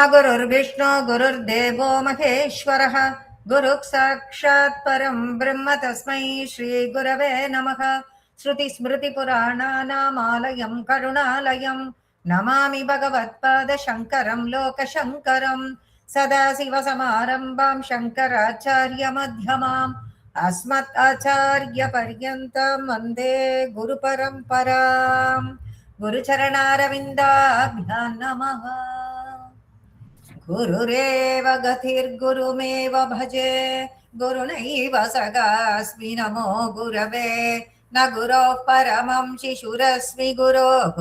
गुरुर्विष्णु गुरुर्देवो महेश्वरः गुरुः साक्षात् परं ब्रह्म तस्मै श्रीगुरवे नमः। श्रुतिस्मृतिपुराणानामालयं करुणालयं नमामि भगवत्पादशङ्करं लोकशङ्करं। सदाशिवसमारम्भां शङ्कराचार्यमध्यमाम् अस्मत् आचार्यपर्यन्तं वन्दे गुरुपरम्पराम्। गुरुचरणारविन्दाभ्यां नमः। गुरुरेव गतिर्गुरुमेव भजे गुरुनैव सगास्मि नमो गुरवे। न गुरोः परमं शिशुरस्मि गुरोः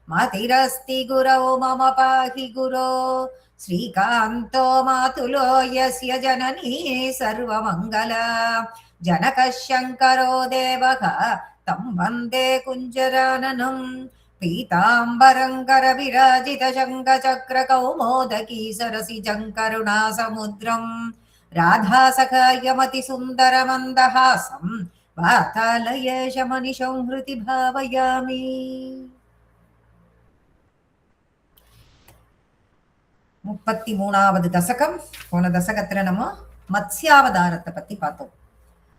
मतिरस्ति गुरौ मम पाहि गुरो। श्रीकान्तो मातुलो यस्य जननी सर्वमङ्गला जनकः शङ्करो देवः तं वन्दे कुञ्जराननम्। पीताम्बरङ्करविराजितशङ्खचक्रकौमोदकी सरसिजङ्करुणासमुद्रम् राधासखायमतिसुन्दरमन्दहासं वातालयेशमनिशं हृदि भावयामि। 33வது தசகம். போன தசகத்துல நம்ம மத்ஸ்யாவதாரத்தை பத்தி பார்த்தோம்.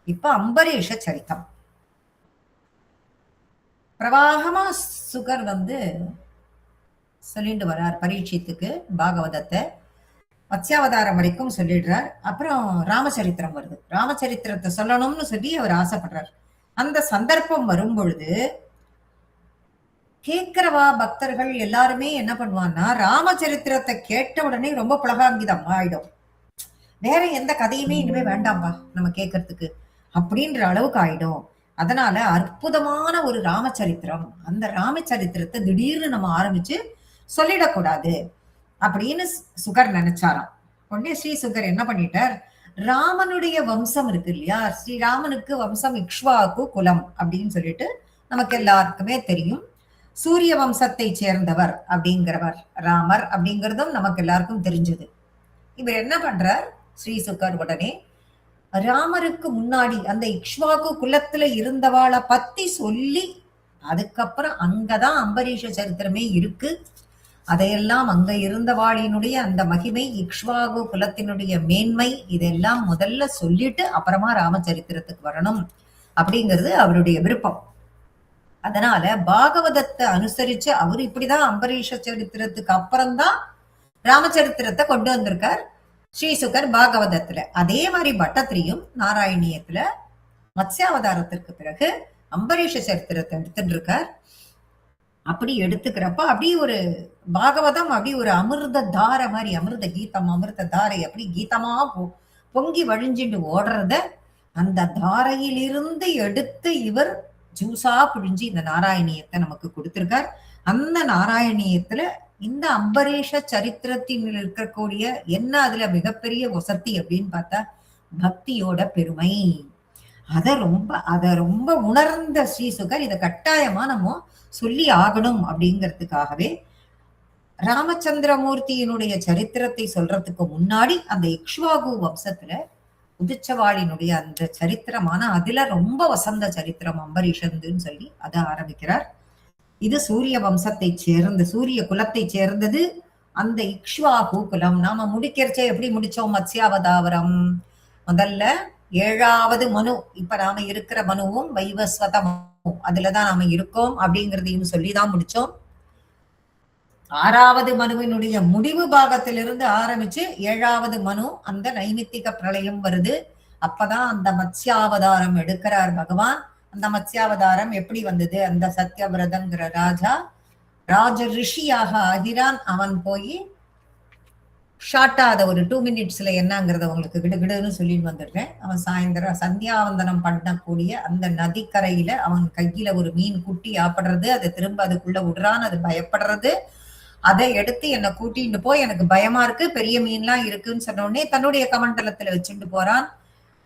இப்ப அம்பரீஷ சரித்தம். பிரவாகமா சுகர் சொல்லிட்டு வர்றார் பரீட்சித்துக்கு பாகவதத்தை. மத்ஸ்யாவதாரம் வரைக்கும் சொல்லிடுறார். அப்புறம் ராமச்சரித்திரம் வருது. ராமச்சரித்திரத்தை சொல்லணும்னு சொல்லி அவர் ஆசைப்படுறார். அந்த சந்தர்ப்பம் வரும் பொழுது கேட்கிறவா பக்தர்கள் எல்லாருமே என்ன பண்ணுவான்னா, ராமச்சரித்திரத்தை கேட்ட உடனே ரொம்ப புலகாங்கிதம் ஆயிடும். வேற எந்த கதையுமே இனிமே வேண்டாம்பா நம்ம கேட்கறதுக்கு அப்படின்ற அளவுக்கு ஆயிடும். அதனால அற்புதமான ஒரு ராமச்சரித்திரம், அந்த ராமச்சரித்திரத்தை திடீர்னு நம்ம ஆரம்பிச்சு சொல்லிடக்கூடாது அப்படின்னு சுகர் நினைச்சாராம். உடனே ஸ்ரீ சுகர் என்ன பண்ணிட்டார், ராமனுடைய வம்சம் இருக்கு இல்லையா, ஸ்ரீராமனுக்கு வம்சம் இக்ஷ்வாகு குலம் அப்படின்னு சொல்லிட்டு நமக்கு எல்லாருக்குமே தெரியும். சூரிய வம்சத்தை சேர்ந்தவர் அப்படிங்கிறவர் ராமர் அப்படிங்கிறதும் நமக்கு எல்லாருக்கும் தெரிஞ்சது. இவர் என்ன பண்றார், ஸ்ரீ சுகர் உடனே ராமருக்கு முன்னாடி அந்த இக்ஷ்வாகு குலத்துல இருந்தவாளை பத்தி சொல்லி, அதுக்கப்புறம் அங்கதான் அம்பரீஷ சரித்திரமே இருக்கு. அதையெல்லாம் அங்க இருந்தவாளினுடைய அந்த மகிமை, இக்ஷ்வாகு குலத்தினுடைய மேன்மை, இதெல்லாம் முதல்ல சொல்லிட்டு அப்புறமா ராமச்சரித்திரத்துக்கு வரணும் அப்படிங்கிறது அவருடைய விருப்பம். அதனால பாகவதத்தை அனுசரிச்சு அவரு இப்படிதான் அம்பரீஷ சரித்திரத்துக்கு அப்புறம்தான் ராமச்சரித்திரத்தை கொண்டு வந்திருக்கார் ஸ்ரீ சுகர் பாகவதத்துல. அதே மாதிரி பட்டத்திரியும் நாராயணியத்துல மத்ஸ்யாவதாரத்திற்கு பிறகு அம்பரீஷ சரித்திரத்தை எடுத்துட்டு இருக்கார். அப்படி எடுத்துக்கிறப்ப அப்படி ஒரு பாகவதம் அப்படி ஒரு அமிர்த தார மாதிரி, அமிர்த கீதம், அமிர்த தாரை அப்படி கீதமா பொங்கி வழிஞ்சிட்டு ஓடுறத அந்த தாரையிலிருந்து எடுத்து இவர் ஜூசா பிழிஞ்சு இந்த நாராயணியத்தை நமக்கு கொடுத்திருக்கார். அந்த நாராயணியத்துல இந்த அம்பரீஷ சரித்திரத்தில் இருக்கக்கூடிய என்ன அதுல மிகப்பெரிய வசதி அப்படின்னு பார்த்தா பக்தியோட பெருமை. அத ரொம்ப உணர்ந்த ஸ்ரீசுகர் இதை கட்டாயமா நம்ம சொல்லி ஆகணும் அப்படிங்கிறதுக்காகவே ராமச்சந்திரமூர்த்தியினுடைய சரித்திரத்தை சொல்றதுக்கு முன்னாடி அந்த இக்ஷ்வாகு வம்சத்துல உதிச்சவாளினுடைய அந்த சரித்திரமான அதுல ரொம்ப வசந்த சரித்திரம் அம்பரீஷந்துன்னு சொல்லி அதை ஆரம்பிக்கிறார். இது சூரிய வம்சத்தை சேர்ந்த, சூரிய குலத்தை சேர்ந்தது அந்த இக்ஷ்வாகு குலம். நாம முடிக்கிறச்சே எப்படி முடிச்சோம், மத்ஸ்யாவதாரம் முதல்ல 7வது மனு, இப்ப நாம இருக்கிற மனுவும் வைவஸ்வத மனு அதுலதான் நாம இருக்கோம் அப்படிங்கிறதையும் சொல்லிதான் முடிச்சோம். 6வது மனுவினுடைய முடிவு பாகத்திலிருந்து ஆரம்பிச்சு 7வது மனு அந்த நைமித்திக பிரளயம் வருது. அப்பதான் அந்த மத்ஸ்யாவதாரம் எடுக்கிறார் பகவான். அந்த மத்ஸ்யாவதாரம் எப்படி வந்தது, அந்த சத்யவிரதங்கிற ராஜ ரிஷியாக ஆகிறான். அவன் போய் ஷார்ட்டா அதை ஒரு 2 மினிட்ஸ்ல என்னங்கிறத உங்களுக்கு கிடுகிடுன்னு சொல்லிட்டு வந்துடுறேன். அவன் சாயந்தரம் சந்தியாவந்தனம் பண்ணக்கூடிய அந்த நதிக்கரையில அவன் கையில ஒரு மீன் குட்டி ஆப்படுறது, அதை திரும்ப அதுக்குள்ள விடுறான், அது பயப்படுறது. அதை எடுத்து என்னை கூட்டிட்டு போய் எனக்கு பயமா இருக்கு, பெரிய மீன்லாம் இருக்குன்னு சொன்ன உடனே தன்னுடைய கமண்டலத்துல வச்சுட்டு போறான்.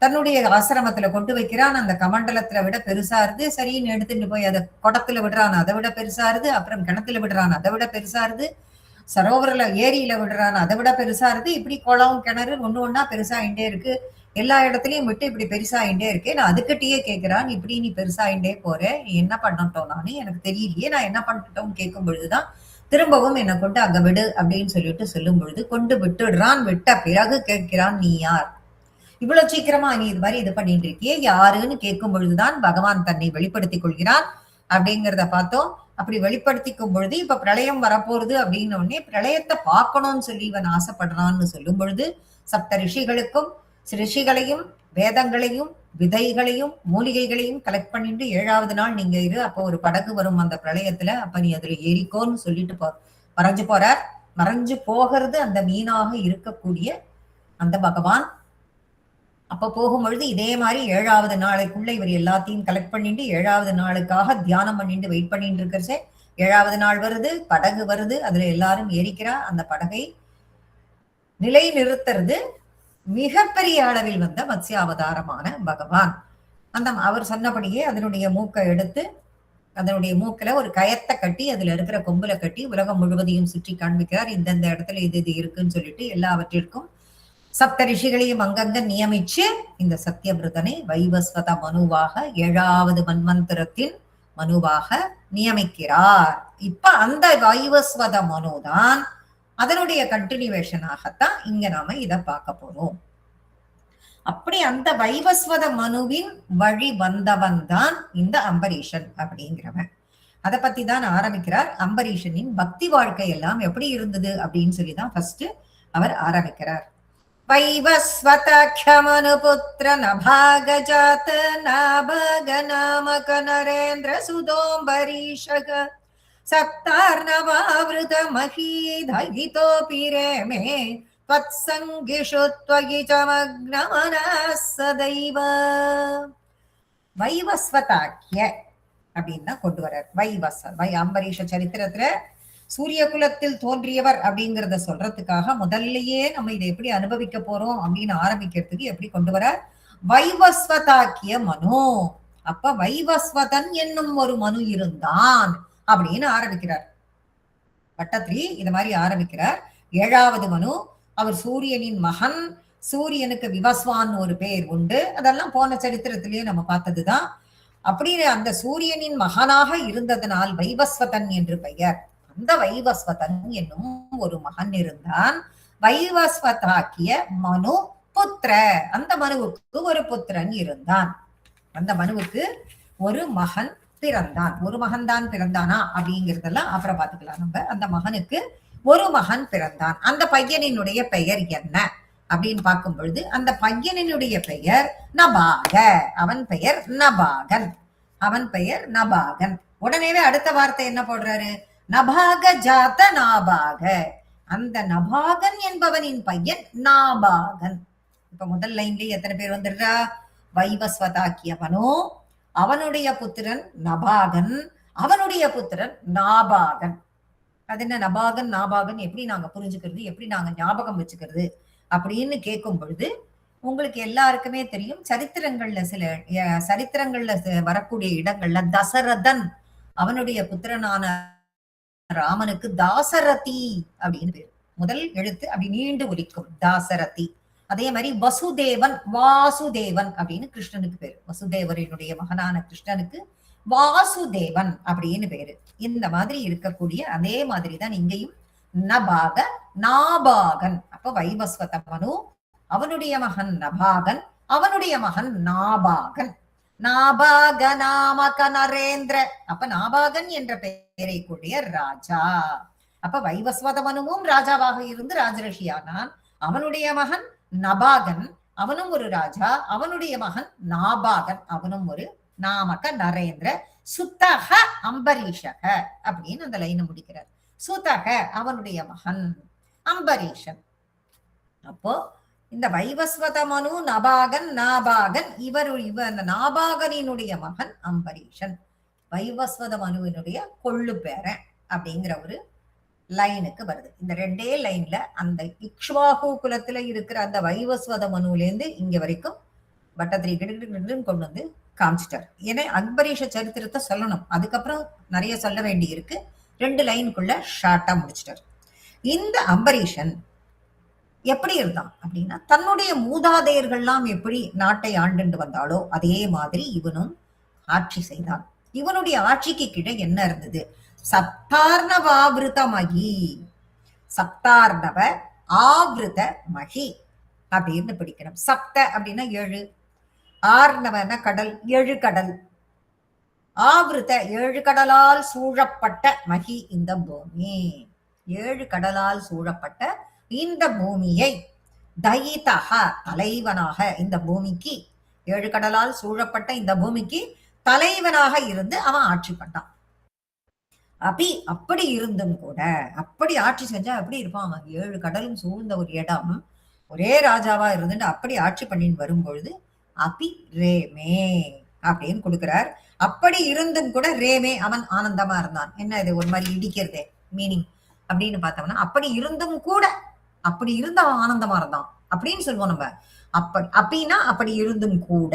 தன்னுடைய ஆசிரமத்துல கொண்டு வைக்கிறான். அந்த கமண்டலத்துல விட பெருசா இருந்து, சரின்னு எடுத்துட்டு போய் அதை குடத்துல விடுறான், அதை விட பெருசா இருந்து. அப்புறம் கிணத்துல விடுறான், அதை விட பெருசா இருந்து. சரோவரில் ஏரியில விடுறான், அதை விட பெருசா இருக்கு. இப்படி குளம் கிணறு ஒண்ணா பெருசாயிண்டே இருக்கு. எல்லா இடத்துலயும் விட்டு இப்படி பெருசாயிண்டே இருக்கேன். நான் அதுக்கிட்டயே கேட்கிறான், இப்படி நீ பெருசாயிண்டே போற, நீ என்ன பண்ணட்டும், நானு எனக்கு தெரியலையே, நான் என்ன பண்ணிட்டோம்னு கேட்கும் பொழுதுதான் திரும்பவும் என்னை கொண்டு அங்க விடு அப்படின்னு சொல்லிட்டு சொல்லும் பொழுது கொண்டு விட்டுடுறான். விட்ட பிறகு கேட்கிறான், நீ யார்? இவ்வளவு சீக்கிரமா நீ இது மாதிரி இது பண்ணிட்டு இருக்கியே, யாருன்னு கேட்கும் பொழுதுதான் பகவான் தன்னை வெளிப்படுத்திக் கொள்கிறான் அப்படிங்கிறத பார்த்தோம். அப்படி வெளிப்படுத்திக்கும் பொழுது இப்ப பிரளயம் வரப்போறது அப்படின்னு உடனே பிரளயத்தை பார்க்கணும்னு சொல்லி இவன் ஆசைப்படுறான்னு சொல்லும் பொழுது சப்த ரிஷிகளுக்கும் ரிஷிகளையும் வேதங்களையும் விதைகளையும் மூலிகைகளையும் கலெக்ட் பண்ணிட்டு 7வது நாள் நீங்க இரு, அப்போ ஒரு படகு வரும் அந்த பிரளயத்துல, அப்ப நீ அதுல ஏறிக்கோன்னு சொல்லிட்டு மறைஞ்சு போறார். மறைஞ்சு போகிறது அந்த மீனாக இருக்கக்கூடிய அந்த பகவான். அப்ப போகும்பொழுது இதே மாதிரி 7வது நாளைக்குள்ள இவர் எல்லாத்தையும் கலெக்ட் பண்ணிட்டு 7வது நாளுக்காக தியானம் பண்ணிட்டு வெயிட் பண்ணிட்டு இருக்கிறச்சே 7வது நாள் வருது, படகு வருது, அதுல எல்லாரும் ஏறிக்கிறா. அந்த படகை நிலை நிறுத்துறது மிகப்பெரிய அளவில் வந்த மத்ஸ்யாவதாரமான பகவான். அந்த அவர் சொன்னபடியே அதனுடைய மூக்கை எடுத்து அதனுடைய மூக்கில ஒரு கயத்தை கட்டி அதுல இருக்கிற கொம்புல கட்டி உலகம் முழுவதையும் சுற்றி காண்பிக்கிறார். இந்தந்த இடத்துல இது இது இருக்குன்னு சொல்லிட்டு எல்லாவற்றிற்கும் சப்த ரிஷிகளையும் அங்கங்க நியமிச்சு இந்த சத்தியபிரதனை வைவஸ்வத மனுவாக 7வது மன்வந்திரத்தின் மனுவாக நியமிக்கிறார். இப்ப அந்த வைவஸ்வத மனுதான் அதனுடைய கண்டினியூவேஷனாகத்தான் இங்க நாம இத பார்க்க போறோம். அப்படி அந்த வைவஸ்வத மனுவின் வழி வந்தவன் தான் இந்த அம்பரீஷன் அப்படிங்கிறவன். அதை பத்தி தான் ஆரம்பிக்கிறார். அம்பரீஷனின் பக்தி வாழ்க்கை எல்லாம் எப்படி இருந்தது அப்படின்னு சொல்லிதான் ஃபர்ஸ்ட் அவர் ஆரம்பிக்கிறார். வைவஸ்வதாख्यमनुपुत्र नभागजात नाभग नामक नरेन्द्र सुदोऽम्बरीषः सप्तार्णवावृत महीधयितोऽपि रेमे त्वत्सङ्गिषु त्वयि च मग्नमनः सदैव. வைவஸ்வதாக்கிய அப்படின்னு கொண்டு வர்றார். அம்பரீஷ சரித்திரத்துல சூரிய குலத்தில் தோன்றியவர் அப்படிங்கிறத சொல்றதுக்காக முதல்லயே நம்ம இதை எப்படி அனுபவிக்க போறோம் அப்படின்னு ஆரம்பிக்கிறதுக்கு எப்படி கொண்டு வர வைவஸ்வதாக்கிய மனு. அப்ப வைவஸ்வதன் என்னும் ஒரு மனு இருந்தான் அப்படின்னு ஆரம்பிக்கிறார். பட்டத்ரி இது மாதிரி ஆரம்பிக்கிறார். 7வது மனு அவர் சூரியனின் மகன். சூரியனுக்கு விவஸ்வான் ஒரு பேர் உண்டு. அதெல்லாம் போன சரித்திரத்திலேயே நம்ம பார்த்ததுதான். அப்படி அந்த சூரியனின் மகனாக இருந்ததனால் வைவஸ்வதன் என்று பெயர். அந்த வைவஸ்வதன் என்னும் ஒரு மகன் இருந்தான். வைவஸ்வதாக்கிய மனு புத்திர. அந்த மனுவுக்கு ஒரு புத்திரன் இருந்தான். அந்த மனுவுக்கு ஒரு மகன் பிறந்தான். ஒரு மகன் தான் பிறந்தானா அப்படிங்கிறதெல்லாம் அப்புறம் பார்த்துக்கலாம் நம்ம. அந்த மகனுக்கு ஒரு மகன் பிறந்தான். அந்த பையனினுடைய பெயர் என்ன அப்படின்னு பார்க்கும் பொழுது அந்த பையனினுடைய பெயர் நபாக. அவன் பெயர் நபாகன். அவன் பெயர் நபாகன். உடனேவே அடுத்த வார்த்தை என்ன போடுறாரு? நபாக ஜாத நாபாக. அந்த நபாகன் என்பவனின் பையன் நாபாகன். இப்ப முதல் லைன்லயே எத்தனை பேர் வந்துடுறா? வைவஸ்வதாக்கிய மனு, அவனுடைய புத்திரன் நபாகன், அவனுடைய புத்திரன் நாபாகன். அது என்ன நபாகன் நாபாகன் எப்படி நாங்க புரிஞ்சுக்கிறது, எப்படி நாங்க ஞாபகம் வச்சுக்கிறது அப்படின்னு கேட்கும் பொழுது உங்களுக்கு எல்லாருக்குமே தெரியும். சரித்திரங்கள்ல வரக்கூடிய இடங்கள்ல தசரதன் அவனுடைய புத்திரனான ராமனுக்கு தாசரதி அப்படின்னு பேரு. முதல் எழுத்து அப்படி நீண்டு ஒலிக்கும் தாசரதி. அதே மாதிரி வசுதேவன் வாசுதேவன் அப்படின்னு கிருஷ்ணனுக்கு பேரு. வசுதேவரினுடைய மகனான கிருஷ்ணனுக்கு வாசுதேவன் அப்படின்னு பேரு. இந்த மாதிரி இருக்கக்கூடிய அதே மாதிரிதான் இங்கேயும் நபாக நாபாகன். அப்ப வைவஸ்வத மனு, அவனுடைய மகன் நபாகன், அவனுடைய மகன் நாபாகன். நாபாக நாமக நரேந்திர. அப்ப நாபாகன் என்ற பெயரை கூடிய ராஜா. அப்ப வைவஸ்வத மனுவும் ராஜாவாக இருந்து ராஜரிஷியானான். அவனுடைய மகன் நபாகன், அவனும் ஒரு ராஜா. அவனுடைய மகன் நாபாகன், அவனும் ஒரு நாமக நரேந்திர. சுத்தக அம்பரீஷக அப்படின்னு அந்த லைனை முடிக்கிறார். சுதக அவனுடைய மகன் அம்பரீஷன். அப்போ இந்த வைவஸ்வத மனு நபாகன் நாபாகன் அந்த நாபாகனினுடைய மகன் அம்பரீஷன். வைவஸ்வத மனுவினுடைய கொள்ளு பேரன் அப்படிங்கிற ஒரு லைனுக்கு வருது. இந்த 2 லைன்ல அந்த இக்ஷ்வாகு குலத்துல இருக்கிற அந்த வைவஸ்வத மனுல இருந்து இங்க வரைக்கும் பட்டத்திரி கிடுன்னு கொண்டு வந்து காமிச்சிட்டார். ஏன்னா அம்பரீஷ சரித்திரத்தை சொல்லணும், அதுக்கப்புறம் நிறைய சொல்ல வேண்டி இருக்கு. 2 லைனுக்குள்ள ஷார்ட்டா முடிச்சிட்டார். இந்த அம்பரீஷன் எப்படி இருந்தான் அப்படின்னா, தன்னுடைய மூதாதையர்கள்லாம் எப்படி நாட்டை ஆண்டு வந்தாலோ அதே மாதிரி இவனும் ஆட்சி செய்தான். இவனுடைய ஆட்சிக்கு கீழே என்ன இருந்தது? சப்தார்ணவாவிருதமகி, சப்தார்ணவ ஆவிருத மகி அப்படின்னு பிடிக்கணும். சப்த அப்படின்னா 7, ஆர்ணவன கடல், 7 கடல், ஆவிருத 7 கடலால் சூழப்பட்ட மகி இந்த பூமி, 7 கடலால் சூழப்பட்ட இந்த பூமியை, தயிதக தலைவனாக, இந்த பூமிக்கு 7 கடலால் சூழப்பட்ட இந்த பூமிக்கு தலைவனாக இருந்து அவன் ஆட்சி பண்ணான். அப்படி இருந்தும் கூட, அப்படி ஆட்சி செஞ்சா எப்படி இருப்பான் அவன்? 7 கடலும் சூழ்ந்த ஒரு இடம், ஒரே ராஜாவா இருந்துட்டு அப்படி ஆட்சி பண்ணின்னு வரும்பொழுது அபி ரேமே அப்படின்னு கொடுக்கிறார். அப்படி இருந்தும் கூட ரேமே, அவன் ஆனந்தமா இருந்தான். என்ன இது ஒரு மாதிரி இடிக்கிறதே மீனிங் அப்படின்னு பார்த்தோம்னா, அப்படி இருந்தும் கூட, அப்படி இருந்து அவன் ஆனந்தமா இருந்தான் அப்படின்னு சொல்லுவோம் நம்ம. அப்படின்னா அப்படி இருந்தும் கூட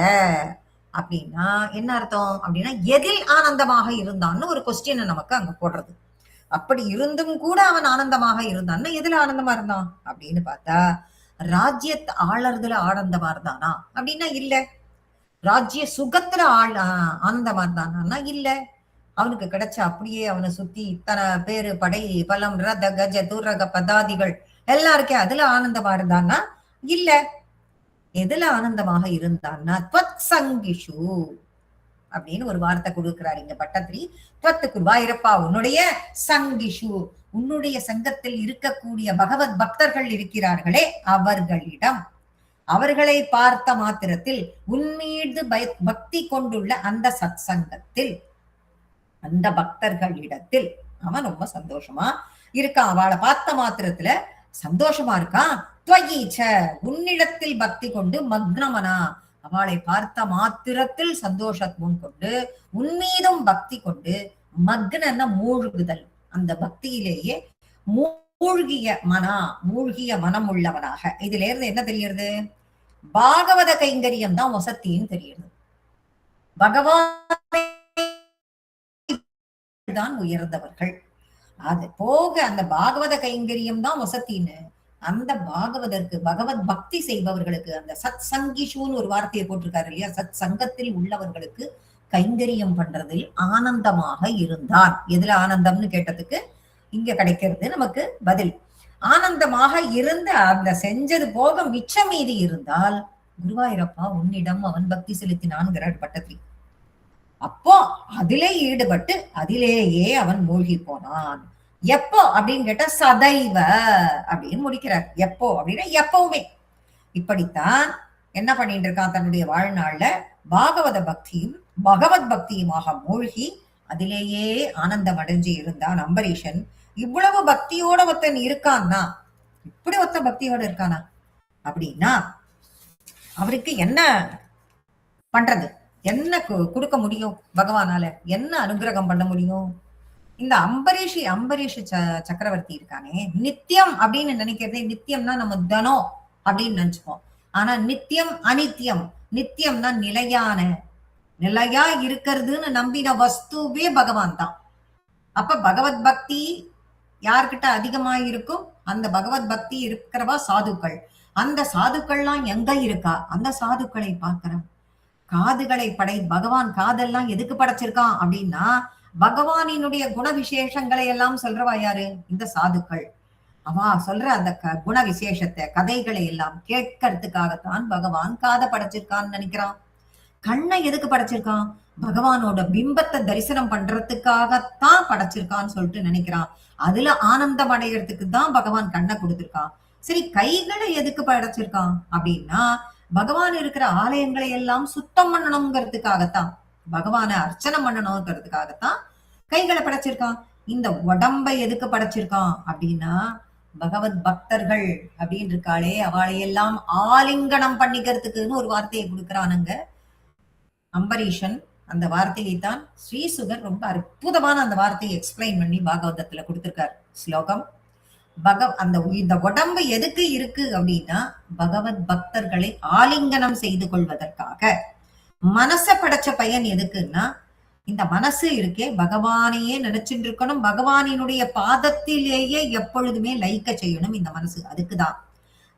அப்படின்னா என்ன அர்த்தம் அப்படின்னா, எதில் ஆனந்தமாக இருந்தான்னு ஒரு கொஸ்டின் நமக்கு அங்க போடுறது. அப்படி இருந்தும் கூட அவன் ஆனந்தமாக இருந்தான்னா எதுல ஆனந்தமா இருந்தான் அப்படின்னு பார்த்தா, ராஜ்யத்தை ஆளறதுல ஆனந்தமா இருந்தானா அப்படின்னா இல்ல. ராஜ்ய சுகத்துல ஆனந்தமா இருந்தானா இல்ல. அவனுக்கு கிடைச்ச அப்படியே அவனை சுத்தி இத்தனை பேரு, படை பலம், ரத கஜ துரக பதாதிகள் எல்லாம் இருக்கே, அதுல ஆனந்தமா இருந்தான்னா இல்ல. எதுல ஆனந்தமாக இருந்தான்னா துவத் சங்கிஷு அப்படின்னு ஒரு வார்த்தை கொடுக்கிறார் இங்க பட்டத்திரி. துவத்துக்கு வாயிரப்பா, உன்னுடைய சங்கிஷு, உன்னுடைய சங்கத்தில் இருக்கக்கூடிய பகவத் பக்தர்கள் இருக்கிறார்களே அவர்களிடம், அவர்களை பார்த்த மாத்திரத்தில் உன்மீது பக்தி கொண்டுள்ள அந்த சத் சங்கத்தில், அந்த பக்தர்களிடத்தில் அவன் ரொம்ப சந்தோஷமா இருக்கான். அவளை பார்த்த மாத்திரத்துல சந்தோஷமா இருக்கான். துவயீச்ச, உன்னிடத்தில் பக்தி கொண்டு மக்னமனா, அவளை பார்த்த மாத்திரத்தில் சந்தோஷத்துவம் கொண்டு, உன்மீதும் பக்தி கொண்டு, மக்னன்னா மூழ்குதல், அந்த பக்தியிலேயே மூழ்கிய மூழ்கிய மனம் உள்ளவனாக. இதுல இருந்து என்ன தெரியுது? பாகவத கைங்கரியம் தான் வசத்தின்னு தெரியுது. பகவான் தான் உயர்ந்தவர்கள். அது போக அந்த பாகவத கைங்கரியம் தான் வசத்தின்னு, அந்த பாகவதற்கு பகவத் பக்தி செய்பவர்களுக்கு, அந்த சத் சங்கிஷுன்னு ஒரு வார்த்தையை போட்டிருக்காரு இல்லையா, சத் சங்கத்தில் உள்ளவர்களுக்கு கைங்கரியம் பண்றதில் ஆனந்தமாக இருந்தான். எதுல ஆனந்தம்னு கேட்டதுக்கு இங்க கிடைக்கிறது நமக்கு பதில். ஆனந்தமாக இருந்து அந்த செஞ்சது போக மிச்ச மீதி இருந்தால், குருவாயிரப்பா உன்னிடம் அவன் பக்தி செலுத்தினான்கிறார் பட்டத்திரி. அப்போ அதிலே ஈடுபட்டு அதிலேயே அவன் மூழ்கி போனான். எப்போ அப்படின்னு கேட்டா சதைவ அப்படின்னு முடிக்கிறார். எப்போ அப்படின்னா எப்பவுமே. இப்படித்தான் என்ன பண்ணிட்டு இருக்கான் தன்னுடைய வாழ்நாள்ல, பாகவத பக்தியும் பகவத் பக்தியுமாக மூழ்கி அதிலேயே ஆனந்தம் அடைஞ்சு இருந்தான் அம்பரீஷன். இவ்வளவு பக்தியோட ஒருத்தன் இருக்கான்னா, இப்படி ஒருத்த பக்தியோட இருக்கானா அப்படின்னா அவருக்கு என்ன பண்றது? என்ன கொடுக்க முடியும்? பகவானால என்ன அனுகிரகம் பண்ண முடியும்? இந்த அம்பரீஷ் சக்கரவர்த்தி இருக்கானே, நித்தியம் அப்படின்னு நினைக்கிறதே, நித்தியம்னா நம்ம தனம் அப்படின்னு நினைச்சுப்போம். ஆனா நித்தியம் அனித்தியம். நித்தியம்னா நிலையா இருக்கிறதுன்னு நம்பின வஸ்துவே பகவான் தான். அப்ப பகவத் பக்தி யார்கிட்ட அதிகமா இருக்கும்? அந்த பகவத் பக்தி இருக்கிறவா சாதுக்கள். அந்த சாதுக்கள்லாம் எங்க இருக்கா? அந்த சாதுக்களை பார்க்கிறோம். காதுகளை பகவான் காதெல்லாம் எதுக்கு படைச்சிருக்கான் அப்படின்னா, பகவானினுடைய குண விசேஷங்களை எல்லாம் சொல்றவா யாரு? இந்த சாதுக்கள். அவா சொல்ற அந்த குண விசேஷத்தை, கதைகளை எல்லாம் கேட்கறதுக்காகத்தான் பகவான் காதை படைச்சிருக்கான்னு நினைக்கிறான். கண்ணை எதுக்கு படைச்சிருக்கான்? பகவானோட பிம்பத்தை தரிசனம் பண்றதுக்காகத்தான் படைச்சிருக்கான்னு சொல்லிட்டு நினைக்கிறான். அதுல ஆனந்தம் அடைகிறதுக்கு தான் பகவான் கண்ணை கொடுத்திருக்கான். சரி, கைகளை எதுக்கு படைச்சிருக்கான் அப்படின்னா, பகவான் இருக்கிற ஆலயங்களை எல்லாம் சுத்தம் பண்ணணுங்கிறதுக்காகத்தான், பகவானை அர்ச்சனை பண்ணணுங்கிறதுக்காகத்தான் கைகளை படைச்சிருக்கான். இந்த உடம்பை எதுக்கு படைச்சிருக்கான் அப்படின்னா, பகவத் பக்தர்கள் அப்படின்னு இருக்காளே அவளையெல்லாம் ஆலிங்கனம் பண்ணிக்கிறதுக்குன்னு ஒரு வார்த்தையை கொடுக்கிறானுங்க அம்பரீஷன். அந்த வார்த்தையை தான் ஸ்ரீசுகர் ரொம்ப அற்புதமான அந்த வார்த்தையை எக்ஸ்பிளைன் பண்ணி பாகவதத்துல கொடுத்திருக்கார் ஸ்லோகம். இந்த உடம்பு எதுக்கு இருக்கு அப்படின்னா, பகவத் பக்தர்களை ஆலிங்கனம் செய்து கொள்வதற்காக. மனச படைச்ச பயன் எதுக்குன்னா, இந்த மனசு இருக்கே பகவானையே நினைச்சுட்டு இருக்கணும், பகவானினுடைய பாதத்திலேயே எப்பொழுதுமே லைக்க செய்யணும் இந்த மனசு. அதுக்குதான்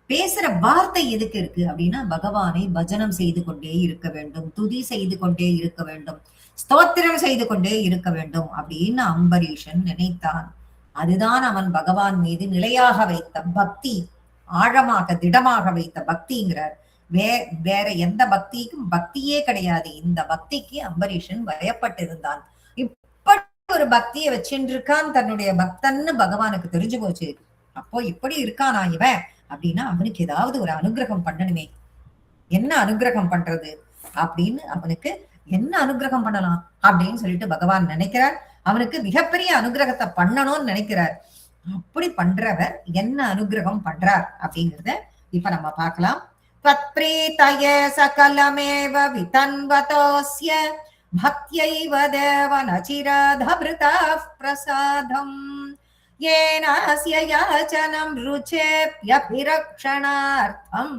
பேசுற வார்த்தை எதுக்கு இருக்கு அப்படின்னா, பகவானை பஜனம் செய்து கொண்டே இருக்க வேண்டும், துதி செய்து கொண்டே இருக்க வேண்டும், ஸ்தோத்திரம் செய்து கொண்டே இருக்க வேண்டும் அப்படின்னு அம்பரீஷன் நினைத்தான். அதுதான் அவன் பகவான் மீது நிலையாக வைத்த பக்தி, ஆழமாக திடமாக வைத்த பக்திங்கிறார். வேற எந்த பக்திக்கும் பக்தியே கிடையாது. இந்த பக்திக்கு அம்பரீஷன் வயப்பட்டிருந்தான். இப்படி ஒரு பக்தியை வச்சுருக்கான் தன்னுடைய பக்தன்னு பகவானுக்கு தெரிஞ்சு போச்சு. அப்போ இப்படி இருக்கானா இவன் அப்படின்னா அவனுக்கு ஏதாவது ஒரு அனுகிரகம் பண்ணணுமே. என்ன அனுகிரகம் பண்றது அப்படின்னு அவனுக்கு என்ன அனுகிரகம் பண்ணலாம் அப்படின்னு சொல்லிட்டு பகவான் நினைக்கிறார். அவனுக்கு மிகப்பெரிய அனுகிரகத்தை பண்ணணும்னு நினைக்கிறார். அப்படி பண்றவர் என்ன அனுகிரகம் பண்றார் அப்படிங்கிறத இப்ப நம்ம பார்க்கலாம். त्वत्प्रीतय सकलमेव वितन्वतोऽस्य भक्त्यैव देवनचिराधभृताः प्रसादम् येनास्य याचनं रुचेऽप्यभिरक्षणार्थम्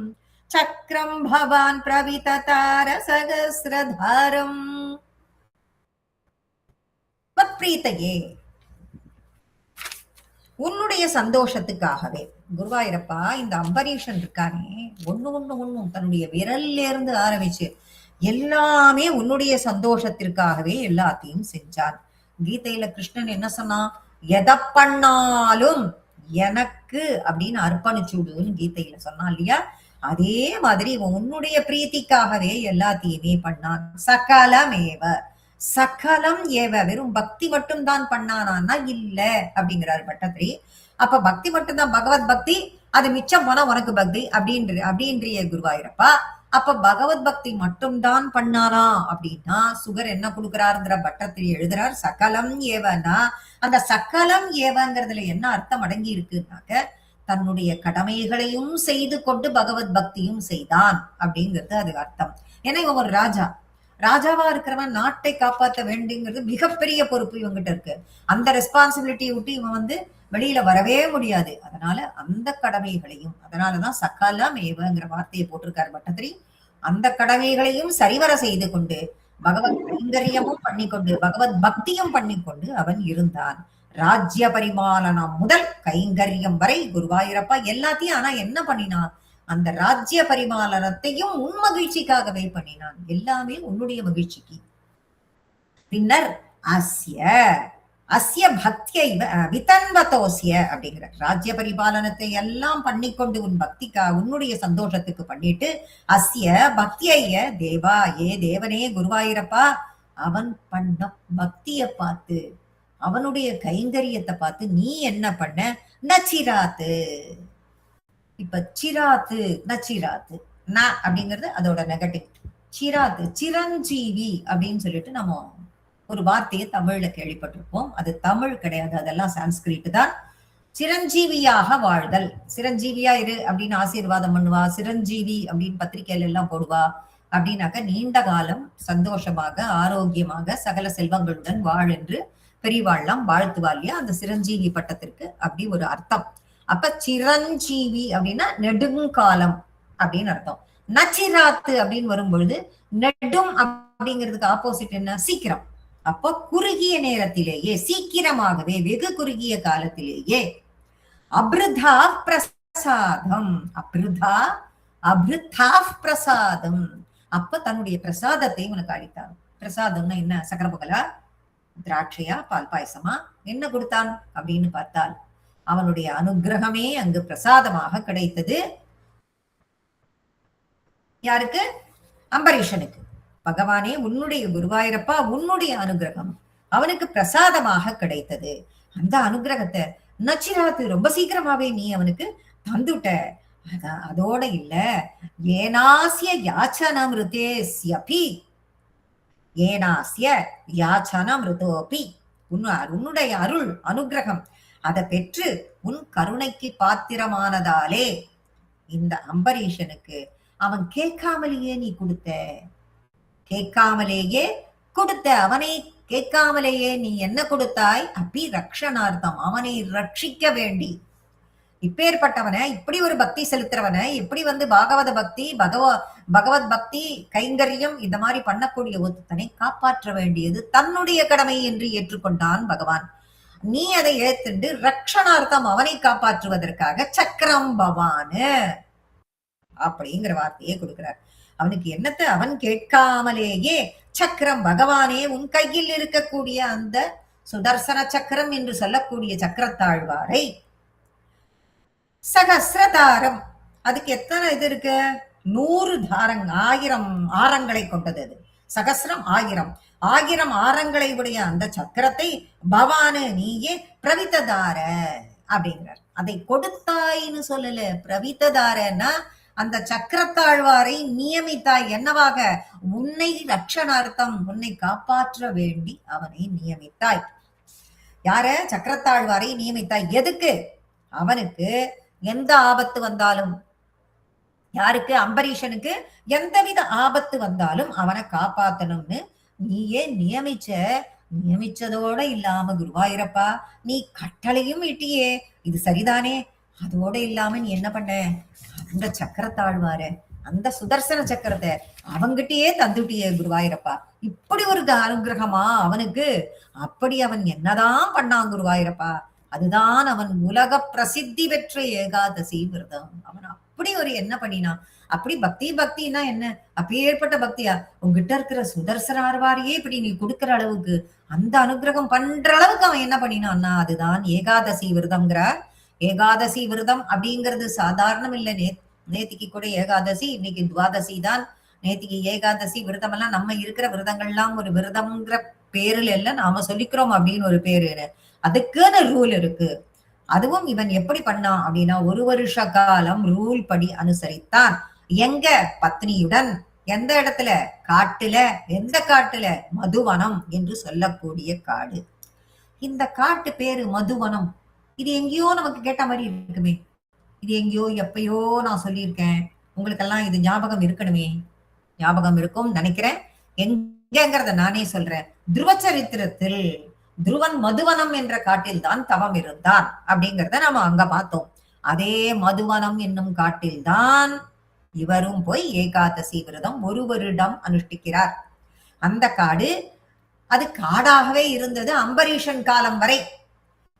चक्रं भवान् प्रविततार सहस्रधारम्. त्वत्प्रीतये உன்னுடைய சந்தோஷத்துக்காகவே குருவாயிரப்பா இந்த அம்பரீஷன் இருக்கானே ஒண்ணும் தன்னுடைய விரல்ல இருந்து ஆரம்பிச்சு எல்லாமே உன்னுடைய சந்தோஷத்திற்காகவே எல்லாத்தையும் செஞ்சான். கீதையில கிருஷ்ணன் என்ன சொன்னான்? எதை பண்ணாலும் எனக்கு அப்படின்னு அர்ப்பணிச்சுடுன்னு கீதையில சொன்னான் இல்லையா? அதே மாதிரி உன்னுடைய பிரீத்திக்காகவே எல்லாத்தையுமே பண்ணான். சகலமேவ சகலம் ஏவ வெறும் பக்தி மட்டும் தான் பண்ணானா இல்ல அப்படிங்கிறார் பட்டத்திரி. அப்ப பக்தி மட்டும்தான் பகவத் பக்தி, அது மிச்சம் போனா உனக்கு பக்தி அப்படின்றிய குருவாயிரப்பா. அப்ப பகவத் பக்தி மட்டும்தான் பண்ணானா அப்படின்னா சுகர் என்ன கொடுக்கிறாருங்கிற பட்டத்திரி எழுதுறார். சகலம் ஏவனா அந்த சகலம் ஏவங்கிறதுல என்ன அர்த்தம் அடங்கி இருக்குன்னாக்க தன்னுடைய கடமைகளையும் செய்து கொண்டு பகவத் பக்தியும் செய்தான் அப்படிங்கிறது அது அர்த்தம். ஏன்னா இவன் ஒரு ராஜாவா இருக்கிறவன் நாட்டை காப்பாற்ற வேண்டிங்கிறது மிகப்பெரிய பொறுப்பு இவங்கிட்ட இருக்கு. அந்த ரெஸ்பான்சிபிலிட்டியை விட்டு இவன் வெளியில வரவே முடியாது. அதனால அந்த கடமைகளையும், அதனாலதான் சகலம் ஏவங்கிற வார்த்தையை போட்டிருக்காரு பட்டத்திரி. அந்த கடமைகளையும் சரிவர செய்து கொண்டு பகவத் கைங்கரியமும் பண்ணிக்கொண்டு பகவத் பக்தியும் பண்ணிக்கொண்டு அவன் இருந்தான். ராஜ்ய பரிபாலனம் முதல் கைங்கரியம் வரை குருவாயிரப்பா எல்லாத்தையும் ஆனா என்ன பண்ணினான்? அந்த ராஜ்ய பரிமாலனத்தையும் உன் மகிழ்ச்சிக்காகவே பண்ணினான். எல்லாமே உன்னுடைய மகிழ்ச்சிக்கு. பின்னர் அஸ்ய பக்தியை விதன்வதோசிய அப்படிங்கிற ராஜ்ய பரிபாலனத்தை எல்லாம் பண்ணிக்கொண்டு உன் உன்னுடைய சந்தோஷத்துக்கு பண்ணிட்டு அஸ்ய பக்திய தேவா தேவனே குருவாயிரப்பா அவன் பண்ண பக்திய பார்த்து அவனுடைய கைங்கரியத்தை பார்த்து நீ என்ன பண்ண? நச்சிராத்து. இப்ப சிராத்து நச்சிராத்து ந அப்படிங்கிறது அதோட நெகட்டிவ். சிராத்து சிரஞ்சீவி அப்படின்னு சொல்லிட்டு நம்ம ஒரு வார்த்தையை தமிழ்ல கேள்விப்பட்டிருப்போம். அது தமிழ் கிடையாது, அதெல்லாம் சான்ஸ்கிரிட் தான். சிரஞ்சீவியாக வாழ்தல். சிரஞ்சீவியா இரு அப்படின்னு ஆசீர்வாதம் பண்ணுவா. சிரஞ்சீவி அப்படின்னு பத்திரிகையில எல்லாம் போடுவா. அப்படின்னாக்க நீண்ட காலம் சந்தோஷமாக ஆரோக்கியமாக சகல செல்வங்களுடன் வாழ் என்று பெரியவாழ்லாம் வாழ்த்துவா இல்லையா? அந்த சிரஞ்சீவி பட்டத்திற்கு அப்படி ஒரு அர்த்தம். அப்ப சிரஞ்சீவி அப்படின்னா நெடுங்காலம் அப்படின்னு அர்த்தம். நச்சிராத்து அப்படின்னு வரும் பொழுது நெடும் அப்படிங்கிறதுக்கு ஆப்போசிட் என்ன? சீக்கிரம். அப்போ குறுகிய நேரத்திலேயே சீக்கிரமாகவே வெகு குறுகிய காலத்திலேயே அப்ருதா பிரசாதம் அப்ருதா பிரசாதம் அப்ப தன்னுடைய பிரசாதத்தை உனக்கு அளித்தான். பிரசாதம்னா என்ன? சக்கர பொங்கலா, திராட்சையா, பால் பாயசமா, என்ன கொடுத்தான் அப்படின்னு பார்த்தால் அவனுடைய அனுகிரகமே அங்கு பிரசாதமாக கிடைத்தது. யாருக்கு? அம்பரீஷனுக்கு. பகவானே உன்னுடைய குருவாயிரப்பா உன்னுடைய அனுகிரகம் அவனுக்கு பிரசாதமாக கிடைத்தது. அந்த அனுகிரகத்தை நச்சிராத்து ரொம்ப சீக்கிரமாவே நீ அவனுக்கு தந்துட்ட. அதோட இல்ல, ஏனாசிய யாச்சனம் ருதேஸ்யபி ஏனாசிய யாச்சனம் ருதோபி உன்னுடைய அருள் அனுகிரகம் அதை பெற்று உன் கருணைக்கு பாத்திரமானதாலே இந்த அம்பரீஷனுக்கு அவன் கேட்காமலேயே நீ கேட்காமலேயே கொடுத்த. அவனை கேட்காமலேயே நீ என்ன கொடுத்தாய்? அப்படி ரக்ஷணார்த்தம், அவனை ரட்சிக்க வேண்டி. இப்பேற்பட்டவனை, இப்படி ஒரு பக்தி செலுத்துறவனை, இப்படி பாகவத பக்தி பகவத் பக்தி கைங்கரியம் இந்த மாதிரி பண்ணக்கூடிய ஒருத்தனை காப்பாற்ற வேண்டியது தன்னுடைய கடமை என்று ஏற்றுக்கொண்டான் பகவான். நீ அதை ஏத்துண்டு ரக்ஷணார்த்தம் அவனை காப்பாற்றுவதற்காக சக்கரம் பவானு அப்படிங்கிற வார்த்தையே கொடுக்கிறார். அவனுக்கு என்னத்தை? அவன் கேட்காமலேயே சக்கரம் பகவானே உன் கையில் இருக்கக்கூடிய அந்த சுதர்சன சக்கரம் என்று சொல்லக்கூடிய சக்கரத்தாழ்வாரை சகசிரதாரம், அதுக்கு எத்தனை இது இருக்கு, 100 தாரங் 1000 ஆரங்களை கொண்டது. அது சகசிரம் 1000 1000 ஆரங்களை உடைய அந்த சக்கரத்தை பவானு நீயே பிரவித்ததார அப்படிங்கிறார். அதை கொடுத்தாயின்னு சொல்லல, பிரவித்ததாரன்னா அந்த சக்கரத்தாழ்வாரை நியமித்தாய். என்னவாக? உன்னை ரட்சணார்த்தம், உன்னை காப்பாற்ற வேண்டி அவனை நியமித்தாய். யார? சக்கரத்தாழ்வாரை நியமித்தாய். எதுக்கு? அவனுக்கு எந்த ஆபத்து வந்தாலும், யாருக்கு? அம்பரீஷனுக்கு எந்தவித ஆபத்து வந்தாலும் அவனை காப்பாத்தணும்னு நீயே நியமிச்சதோட இல்லாம குருவாயிரப்பா நீ கட்டளையும் இட்டியே, இது சரிதானே? அதோட இல்லாம நீ என்ன பண்ண, அந்த சக்கரத்தாழ்வார, அந்த சுதர்சன சக்கரத்தை அவங்கிட்டயே தந்துட்டியே குருவாயிரப்பா. இப்படி ஒரு அனுகிரகமா அவனுக்கு? அப்படி அவன் என்னதான் பண்ணான் குருவாயிரப்பா? அதுதான் அவன் உலக பிரசித்தி பெற்ற ஏகாதசி விரதம். அவன் அப்படி ஒரு என்ன பண்ணினான்? அப்படி பக்தினா என்ன? அப்பேற்பட்ட பக்தியா? உங்ககிட்ட இருக்கிற சுதர்சனார்வாரியே இப்படி நீ கொடுக்கிற அளவுக்கு, அந்த அனுகிரகம் பண்ற அளவுக்கு அவன் என்ன பண்ணினான்னா அதுதான் ஏகாதசி விரதம்ங்கிறார். ஏகாதசி விரதம் அப்படிங்கிறது சாதாரணம் இல்லை. நேத்திக்கு கூட ஏகாதசி, இன்னைக்கு துவாதசி தான். நேத்திக்கு ஏகாதசி விரதம் எல்லாம் நம்ம இருக்கிற விரதங்கள்லாம் ஒரு விரதம்ங்கிற பேருல எல்லாம் நாம சொல்லிக்கிறோம் அப்படின்னு ஒரு பேரு, அதுக்குன்னு ரூல் இருக்கு. அதுவும் இவன் எப்படி பண்ணான் அப்படின்னா 1 வருஷ காலம் ரூல் படி அனுசரித்தான். எங்க? பத்னியுடன். எந்த இடத்துல? காட்டுல. எந்த காட்டுல? மதுவனம் என்று சொல்லக்கூடிய காடு. இந்த காட்டு பேரு மதுவனம். இது எங்கேயோ நமக்கு கேட்ட மாதிரி இருக்குமே. இது எங்கேயோ எப்பயோ நான் சொல்லியிருக்கேன். உங்களுக்கெல்லாம் இது ஞாபகம் இருக்கணுமே. ஞாபகம் இருக்கும் நினைக்கிறேன். எங்கங்கிறத நானே சொல்றேன். துருவச்சரித்திரத்தில் துருவன் மதுவனம் என்ற காட்டில் தான் தவம் இருந்தான் அப்படிங்கிறத நாம அங்க பார்த்தோம். அதே மதுவனம் என்னும் காட்டில் தான் இவரும் போய் ஏகாதசி விரதம் 1 வருடம் அனுஷ்டிக்கிறார். அந்த காடு அது காடாகவே இருந்தது அம்பரீஷன் காலம் வரை.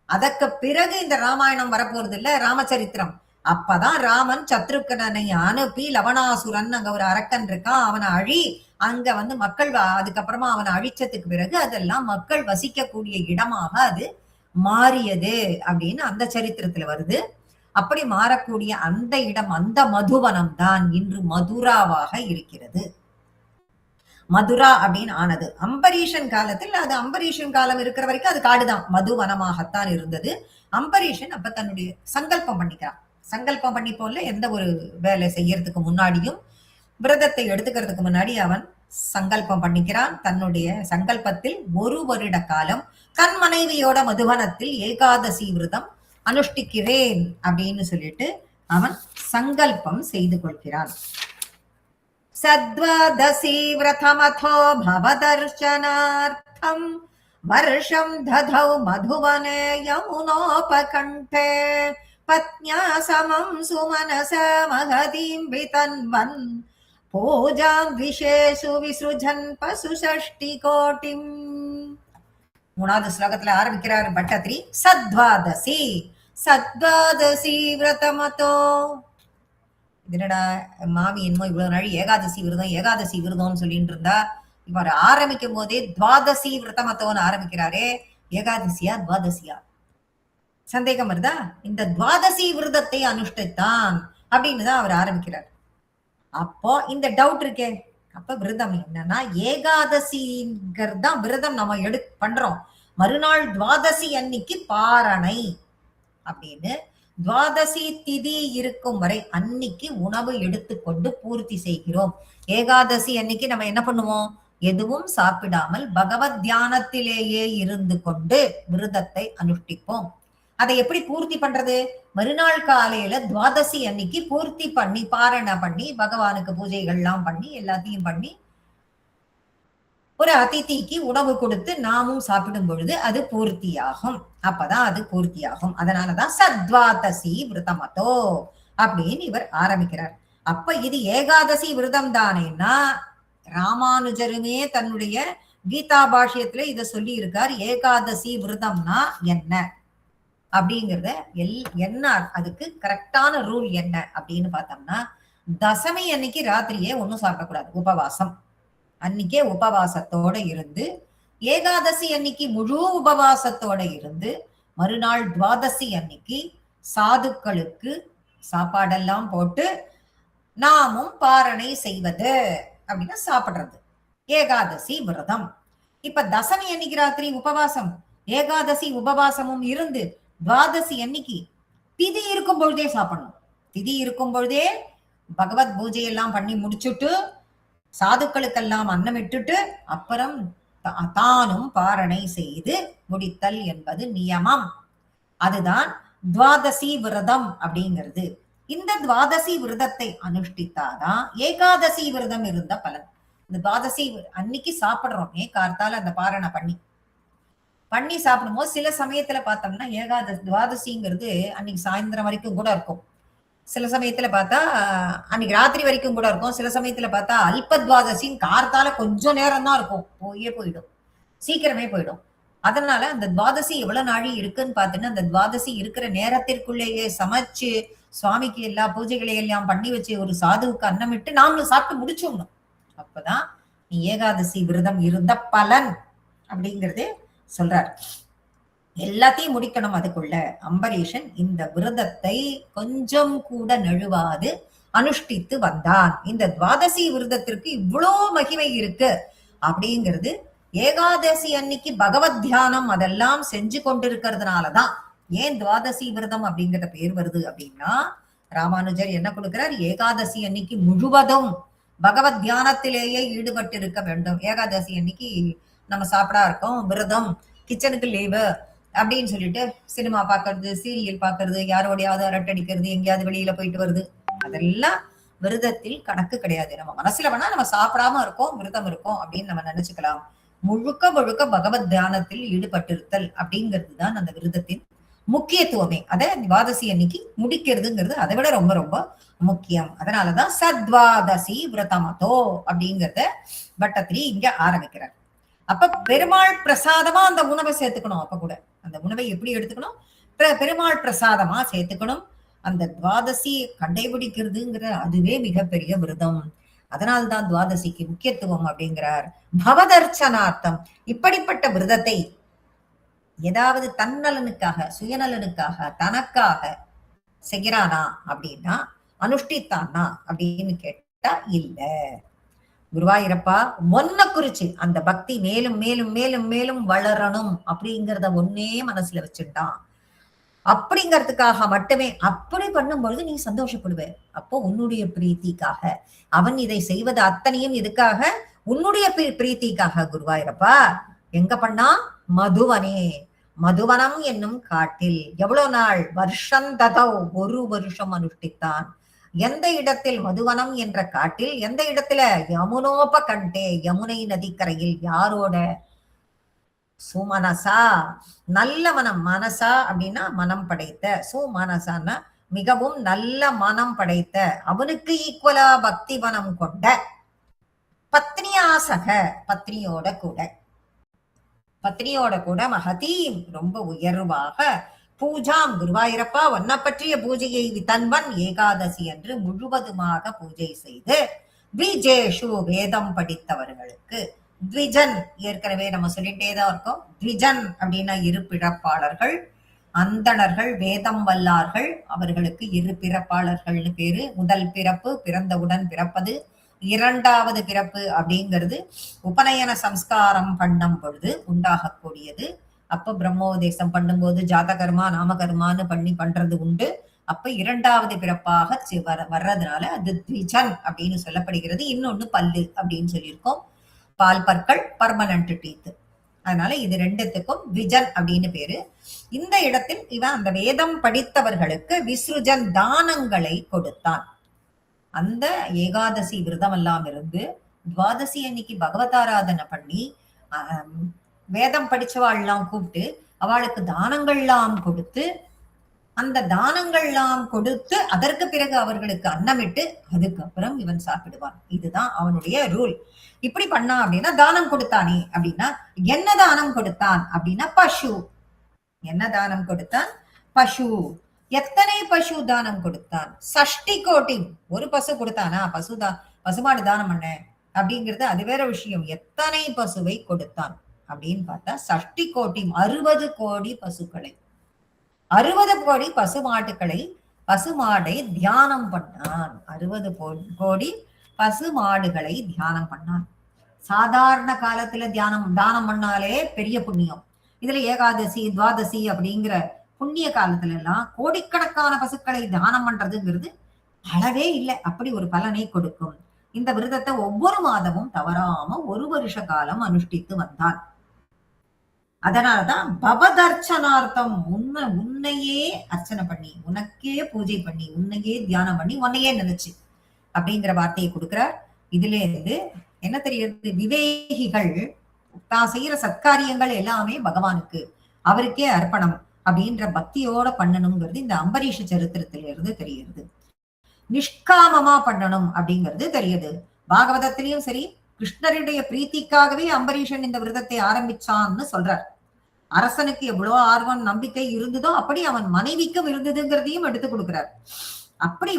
அதற்கு பிறகு இந்த ராமாயணம் வரப்போறது இல்ல, ராமச்சரித்திரம். அப்பதான் ராமன் சத்ருக்கனனை அனுப்பி லவணாசுரன் அங்க ஒரு அரக்கன் இருக்கான், அவனை அழி, அங்க மக்கள் அதுக்கப்புறமா அவனை அழிச்சதுக்கு பிறகு அதெல்லாம் மக்கள் வசிக்கக்கூடிய இடமாக அது மாறியது அப்படின்னு அந்த சரித்திரத்துல வருது. அப்படி மாறக்கூடிய அந்த இடம், அந்த மதுவனம் தான் இன்று மதுராவாக இருக்கிறது. மதுரா அப்படின்னு ஆனது அம்பரீஷன் காலத்தில். அது அம்பரீஷன் காலம் இருக்கிற வரைக்கும் அது காடுதான், மதுவனமாகத்தான் இருந்தது. அம்பரீஷன் அப்ப தன்னுடைய சங்கல்பம் பண்ணிக்கிறான். சங்கல்பம் பண்ணி போல எந்த ஒரு வேலை செய்யறதுக்கு முன்னாடியும், விரதத்தை எடுத்துக்கிறதுக்கு முன்னாடி அவன் சங்கல்பம் பண்ணிக்கிறான். தன்னுடைய சங்கல்பத்தில் 1 வருட காலம் தன் மனைவியோட மதுவனத்தில் ஏகாதசி விரதம் அனுஷ்டிக்கிறேன் அப்படின்னு சொல்லிட்டு அவன் சங்கல்பம் செய்து கொள்கிறான். சத்வாதசி விரதமதோ பவதர்சனார்த்தம் வருஷம் ததௌ மதுவனே யமுனோபகண்டே பத்ஞா சமம் சுமனச மகதீம் விதன்வன் பூஜாம் விஷேஷு விசுஜன் பசு ஷஷ்டி கோட்டிம். 3வது ஸ்லோகத்துல ஆரம்பிக்கிறார் பட்டத்ரி. சத்வாதசி சத்வாதசி விரதமதோ. என்னடா மாமி என்னமோ இவ்வளவு நாள் ஏகாதசி விரதம்னு சொல்லிட்டு இருந்தா, இவர் ஆரம்பிக்கும் போதே துவாதசி விரதமத்தோன்னு ஆரம்பிக்கிறாரே. ஏகாதசியா துவாதசியா சந்தேகம் வருதா? இந்த துவாதசி விரதத்தை அனுஷ்டித்தான் அப்படின்னு தான் அவர் ஆரம்பிக்கிறார். அப்போ இந்த டவுட் இருக்கே, அப்ப விரதம் என்னன்னா ஏகாதசிங்கிறது தான் விரதம் நம்ம பண்றோம். மறுநாள் துவாதசி அன்னைக்கு பாரணை அப்படின்னு, துவாதசி திதி இருக்கும் வரை அன்னைக்கு உணவு எடுத்துக்கொண்டு பூர்த்தி செய்கிறோம். ஏகாதசி அன்னைக்கு நம்ம என்ன பண்ணுவோம்? எதுவும் சாப்பிடாமல் பகவத் தியானத்திலேயே இருந்து கொண்டு விரதத்தை அனுஷ்டிப்போம். அதை எப்படி பூர்த்தி பண்றது? மறுநாள் காலையில துவாதசி அன்னைக்கு பூர்த்தி பண்ணி பாரணை பண்ணி பகவானுக்கு பூஜைகள்லாம் பண்ணி எல்லாத்தையும் பண்ணி ஒரு அதிதிக்கு உணவு கொடுத்து நாமும் சாப்பிடும் பொழுது அது பூர்த்தியாகும். அப்பதான் அது பூர்த்தியாகும். அதனாலதான் சத்வாதசி விரதமதோ அப்படின்னு இவர் ஆரம்பிக்கிறார். அப்ப இது ஏகாதசி விரதம் தானேன்னா ராமானுஜருமே தன்னுடைய கீதா பாஷ்யத்துல இத சொல்லி இருக்கார். ஏகாதசி விரதம்னா என்ன அப்படிங்கிறத என்ன அதுக்கு கரெக்டான ரூல் என்ன அப்படின்னு பார்த்தோம்னா, தசமி அன்னைக்கு ராத்திரியே ஒன்னும் சாப்பிடக்கூடாது, உபவாசம். அன்னைக்கே உபவாசத்தோட இருந்து, ஏகாதசி அன்னைக்கு முழு உபவாசத்தோட இருந்து, மறுநாள் துவாதசி அன்னைக்கு சாதுக்களுக்கு சாப்பாடெல்லாம் போட்டு நாமும் பாரணை செய்வது அப்படின்னா சாப்பிடுறது ஏகாதசி விரதம். இப்ப தசமி அன்னைக்கு ராத்திரி உபவாசம், ஏகாதசி உபவாசமும் இருந்து துவாதசி அன்னைக்கு திதி இருக்கும் பொழுதே சாப்பிடணும். திதி இருக்கும் பொழுதே பகவத் பூஜை எல்லாம் பண்ணி முடிச்சுட்டு சாதுக்களுக்கெல்லாம் அன்னம் இட்டுட்டு அப்புறம் தானும் பாரணை செய்து முடித்தல் என்பது நியமம். அதுதான் துவாதசி விரதம் அப்படிங்கிறது. இந்த துவாதசி விரதத்தை அனுஷ்டித்தாதான் ஏகாதசி விரதம் இருந்த பலன். இந்த துவாதசி அன்னைக்கு சாப்பிடுறோமே கார்த்தால அந்த பாரணை பண்ணி சாப்பிடும்போது சில சமயத்துல பார்த்தோம்னா துவாதசிங்கிறது அன்னைக்கு சாயந்தரம் வரைக்கும் கூட இருக்கும். சில சமயத்துல பார்த்தா அன்னைக்கு ராத்திரி வரைக்கும் கூட இருக்கும். சில சமயத்துல பார்த்தா அல்ப துவாதசின்னு கார்த்தால கொஞ்சம் நேரம் தான் இருக்கும், போயிடும், சீக்கிரமே போயிடும். அதனால அந்த துவாதசி எவ்வளவு நாழி இருக்குன்னு பார்த்தீங்கன்னா அந்த துவாதசி இருக்கிற நேரத்திற்குள்ளேயே சமைச்சு சுவாமிக்கு எல்லா பூஜைகளையும் எல்லாம் பண்ணி வச்சு ஒரு சாதுவுக்கு அன்னமிட்டு நாமளும் சாப்பிட்டு முடிச்சோம்னோம். அப்பதான் நீ ஏகாதசி விரதம் இருந்த பலன் அப்படிங்கறதே சொல்றார். எல்லாத்தையும் முடிக்கணும். அதுக்குள்ள அம்பரீஷன் இந்த விரதத்தை கொஞ்சம் கூட நழுவாது அனுஷ்டித்து வந்தான். இந்த துவாதசி விரதத்திற்கு இவ்வளோ மகிமை இருக்கு அப்படிங்கிறது ஏகாதசி அன்னைக்கு பகவத் தியானம் அதெல்லாம் செஞ்சு கொண்டிருக்கிறதுனாலதான். ஏன் துவாதசி விரதம் அப்படிங்கிற பேர் வருது அப்படின்னா ராமானுஜர் என்ன கொடுக்கிறார், ஏகாதசி அன்னைக்கு முழுவதும் பகவத் தியானத்திலேயே ஈடுபட்டு இருக்க வேண்டும். ஏகாதசி அன்னைக்கு நம்ம சாப்பிடா இருக்கோம், விரதம், கிச்சனுக்கு லீவு அப்படின்னு சொல்லிட்டு சினிமா பாக்குறது, சீரியல் பாக்குறது, யாரோடையாவது அரட்டடிக்கிறது, எங்கேயாவது வெளியில போயிட்டு வருது, அதெல்லாம் விரதத்தில் கணக்கு கிடையாது. நம்ம மனசுல வேணா நம்ம சாப்பிடாம இருக்கோம், விரதம் இருக்கோம் அப்படின்னு நம்ம நினைச்சுக்கலாம். முழுக்க முழுக்க பகவத் தியானத்தில் ஈடுபட்டிருத்தல் அப்படிங்கிறது தான் அந்த விரதத்தின் முக்கியத்துவமே. அதை துவாதசி அன்னைக்கு முடிக்கிறதுங்கிறது அதை விட ரொம்ப ரொம்ப முக்கியம். அதனாலதான் சத்வாதசி விரதமதோ அப்படிங்கிறத பட்டத்திரி இங்க ஆரம்பிக்கிறார். அப்ப பெருமாள் பிரசாதமா அந்த உணவை சேர்த்துக்கணும். அப்ப கூட அந்த உணவை எப்படி எடுத்துக்கணும், பெருமாள் பிரசாதமா சேர்த்துக்கணும். அந்த துவாதசி கடைபிடிக்கிறதுங்கிற அதுவே மிகப்பெரிய விரதம். அதனால்தான் துவாதசிக்கு முக்கியத்துவம் அப்படிங்கிறார். பவதர்ச்சனார்த்தம் இப்படிப்பட்ட விரதத்தை ஏதாவது தன்னலனுக்காக, சுயநலனுக்காக, தனக்காக செய்கிறானா அப்படின்னா, அனுஷ்டித்தானா அப்படின்னு கேட்டா இல்ல. குருவாயிரப்பா ஒன்ன குறிச்சு அந்த பக்தி மேலும் மேலும் மேலும் மேலும் வளரணும் அப்படிங்கிறத ஒன்னே மனசுல வச்சுட்டான். அப்படிங்கிறதுக்காக மட்டுமே அப்படி பண்ணும் பொழுது நீ சந்தோஷப்படுவ. அப்போ உன்னுடைய பிரீத்திக்காக அவன் இதை செய்வது அத்தனையும் இதுக்காக, உன்னுடைய பிரீத்திக்காக. குருவாயிரப்பா எங்க பண்ணா, மதுவனே, மதுவனம் என்னும் காட்டில் எவ்வளவு நாள், வருஷம் ததோ, ஒரு வருஷம் அனுஷ்டித்தான். எந்த இடத்தில், மதுவனம் என்ற காட்டில், எந்த இடத்துல, யமுனோப கண்டே, யமுனை நதிக்கரையில். யாரோட, சுமனசா, நல்ல மனம். மனசா அப்படின்னா மனம் படைத்த, சுமனசான்னா மிகவும் நல்ல மனம் படைத்த, அவனுக்கு ஈக்குவலா பக்தி மனம் கொண்ட, பத்னியாசக, பத்னியோட கூட மகதீம் ரொம்ப உயர்வாக, பூஜாம், குருவாயிரப்பா ஒன்ன பற்றிய பூஜையை தன்வன் ஏகாதசி என்று முழுவதுமாக பூஜை செய்து, த்விஜேஷு வேதம் படித்தவர்களுக்கு, த்விஜன் ஏற்கனவே நம்ம சொல்லிட்டேதான் இருக்கோம். த்விஜன் அப்படின்னா இரு பிறப்பாளர்கள், அந்தணர்கள், வேதம் வல்லார்கள், அவர்களுக்கு இரு பிறப்பாளர்கள்னு பேரு. முதல் பிறப்பு பிறந்தவுடன் பிறப்பது, இரண்டாவது பிறப்பு அப்படிங்கிறது உபநயன சம்ஸ்காரம் பண்ணும் பொழுது உண்டாகக்கூடியது. அப்ப பிரம்மோதேசம் பண்ணும்போது ஜாதகர்மா நாமகர்மான்னு பண்றது உண்டு. அப்ப இரண்டாவது பிறப்பாக வர்றதுனால அது த்விஜன் அப்படின்னு சொல்லப்படுகிறது. இன்னொன்னு பல்லு அப்படின்னு சொல்லியிருக்கோம். பால் பற்கள், பர்மனன்ட் டீத். அதனால இது ரெண்டுத்துக்கும் த்விஜன் அப்படின்னு பேரு. இந்த இடத்தில் இவன் அந்த வேதம் படித்தவர்களுக்கு விஸ்ருஜன் தானங்களை கொடுத்தான். அந்த ஏகாதசி விரதம் எல்லாம் இருந்து துவாதசி அன்னைக்கு பகவதாராதனை பண்ணி வேதம் படிச்சவாள்லாம் கூப்பிட்டு அவளுக்கு தானங்கள்லாம் கொடுத்து, அந்த தானங்கள்லாம் கொடுத்து அதற்கு பிறகு அவர்களுக்கு அன்னமிட்டு அதுக்கப்புறம் இவன் சாப்பிடுவான். இதுதான் அவனுடைய ரூல். இப்படி பண்ணா அப்படின்னா தானம் கொடுத்தானே அப்படின்னா என்ன தானம் கொடுத்தான் அப்படின்னா பசு. என்ன தானம் கொடுத்தான்? பசு. எத்தனை பசு தானம் கொடுத்தான்? 60 கோடி. ஒரு பசு கொடுத்தானா? பசுமாடு தானம் பண்ண அப்படிங்கிறது அது வேற விஷயம். எத்தனை பசுவை கொடுத்தான் அப்படின்னு பார்த்தா சஷ்டி கோட்டி 60 கோடி பசுக்களை, 60 கோடி பசுமாட்டுக்களை, பசுமாடை தியானம் பண்ணான். 60 கோடி பசுமாடுகளை தியானம் பண்ணான். சாதாரண காலத்துல தானம் பண்ணாலே பெரிய புண்ணியம். இதுல ஏகாதசி துவாதசி அப்படிங்கிற புண்ணிய காலத்துல எல்லாம் கோடிக்கணக்கான பசுக்களை தானம் பண்றதுங்கிறது அளவே இல்லை. அப்படி ஒரு பலனை கொடுக்கும். இந்த விரதத்தை ஒவ்வொரு மாதமும் தவறாம 1 வருஷ காலம் அனுஷ்டித்து வந்தான். அதனாலதான் பவதர்ச்சனார்த்தம் உன்னையே அர்ச்சனை பண்ணி, உனக்கே பூஜை பண்ணி, உன்னையே தியானம் பண்ணி, உன்னையே நினைச்சு அப்படிங்கிற வார்த்தையை கொடுக்கிறார். இதுல இருந்து என்ன தெரியுது? விவேகிகள் தான் செய்யற சத்காரியங்கள் எல்லாமே பகவானுக்கு, அவருக்கே அர்ப்பணம் அப்படின்ற பக்தியோட பண்ணணுங்கிறது இந்த அம்பரீஷ சரித்திரத்திலிருந்து தெரியுது. நிஷ்காமமா பண்ணணும் அப்படிங்கிறது தெரியுது. பாகவதத்திலையும் சரி, கிருஷ்ணருடைய பிரீத்திக்காகவே அம்பரீஷன் இந்த விரதத்தை ஆரம்பிச்சான்னு சொல்றார். அரசனுக்கு எவ்வளவு ஆர்வம் நம்பிக்கை இருந்ததோ அப்படி அவன் மனைவிக்கும் இருந்ததுங்கிறதையும் எடுத்து கொடுக்கிறார். அப்படி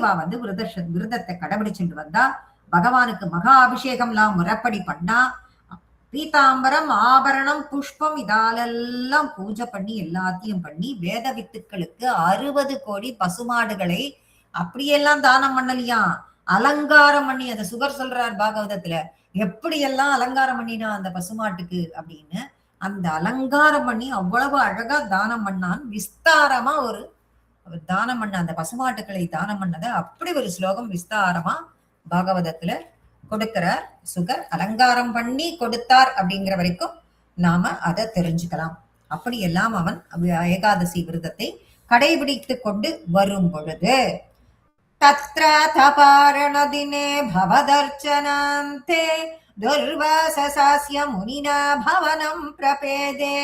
விரதத்தை கடைபிடிச்சுட்டு வந்தா, பகவானுக்கு மகா அபிஷேகம் எல்லாம் முறைப்படி பண்ணா, பீதாம்பரம் ஆபரணம் புஷ்பம் இதாலெல்லாம் பூஜை பண்ணி எல்லாத்தையும் பண்ணி, வேத வித்துக்களுக்கு 60 கோடி பசுமாடுகளை அப்படியெல்லாம் தானம் பண்ணலையா, அலங்காரம் பண்ணி, அந்த சுகர் சொல்றார் பாகவதத்துல, எப்படியெல்லாம் அலங்காரம் பண்ணினா அந்த பசுமாட்டுக்கு அப்படின்னு, அந்த அலங்காரம் பண்ணி அவ்வளவு அழகா தானம் பண்ணான். விஸ்தாரமா ஒரு தானம் பண்ண அந்த பசுமாட்டுக்களை தானம் பண்ணத அப்படி ஒரு ஸ்லோகம் விஸ்தாரமா பாகவதத்துல கொடுக்கிறார் சுகர். அலங்காரம் பண்ணி கொடுத்தார் அப்படிங்கிற வரைக்கும் நாம அதை தெரிஞ்சுக்கலாம். அப்படி எல்லாம் அவன் ஏகாதசி விரதத்தை கடைபிடித்து கொண்டு வரும் பொழுது, தத்ராதபாரணதினே பவதர்ச்சனாந்தே துர்வாசசாஸ்ய முனினா பவனம் பிரபேதே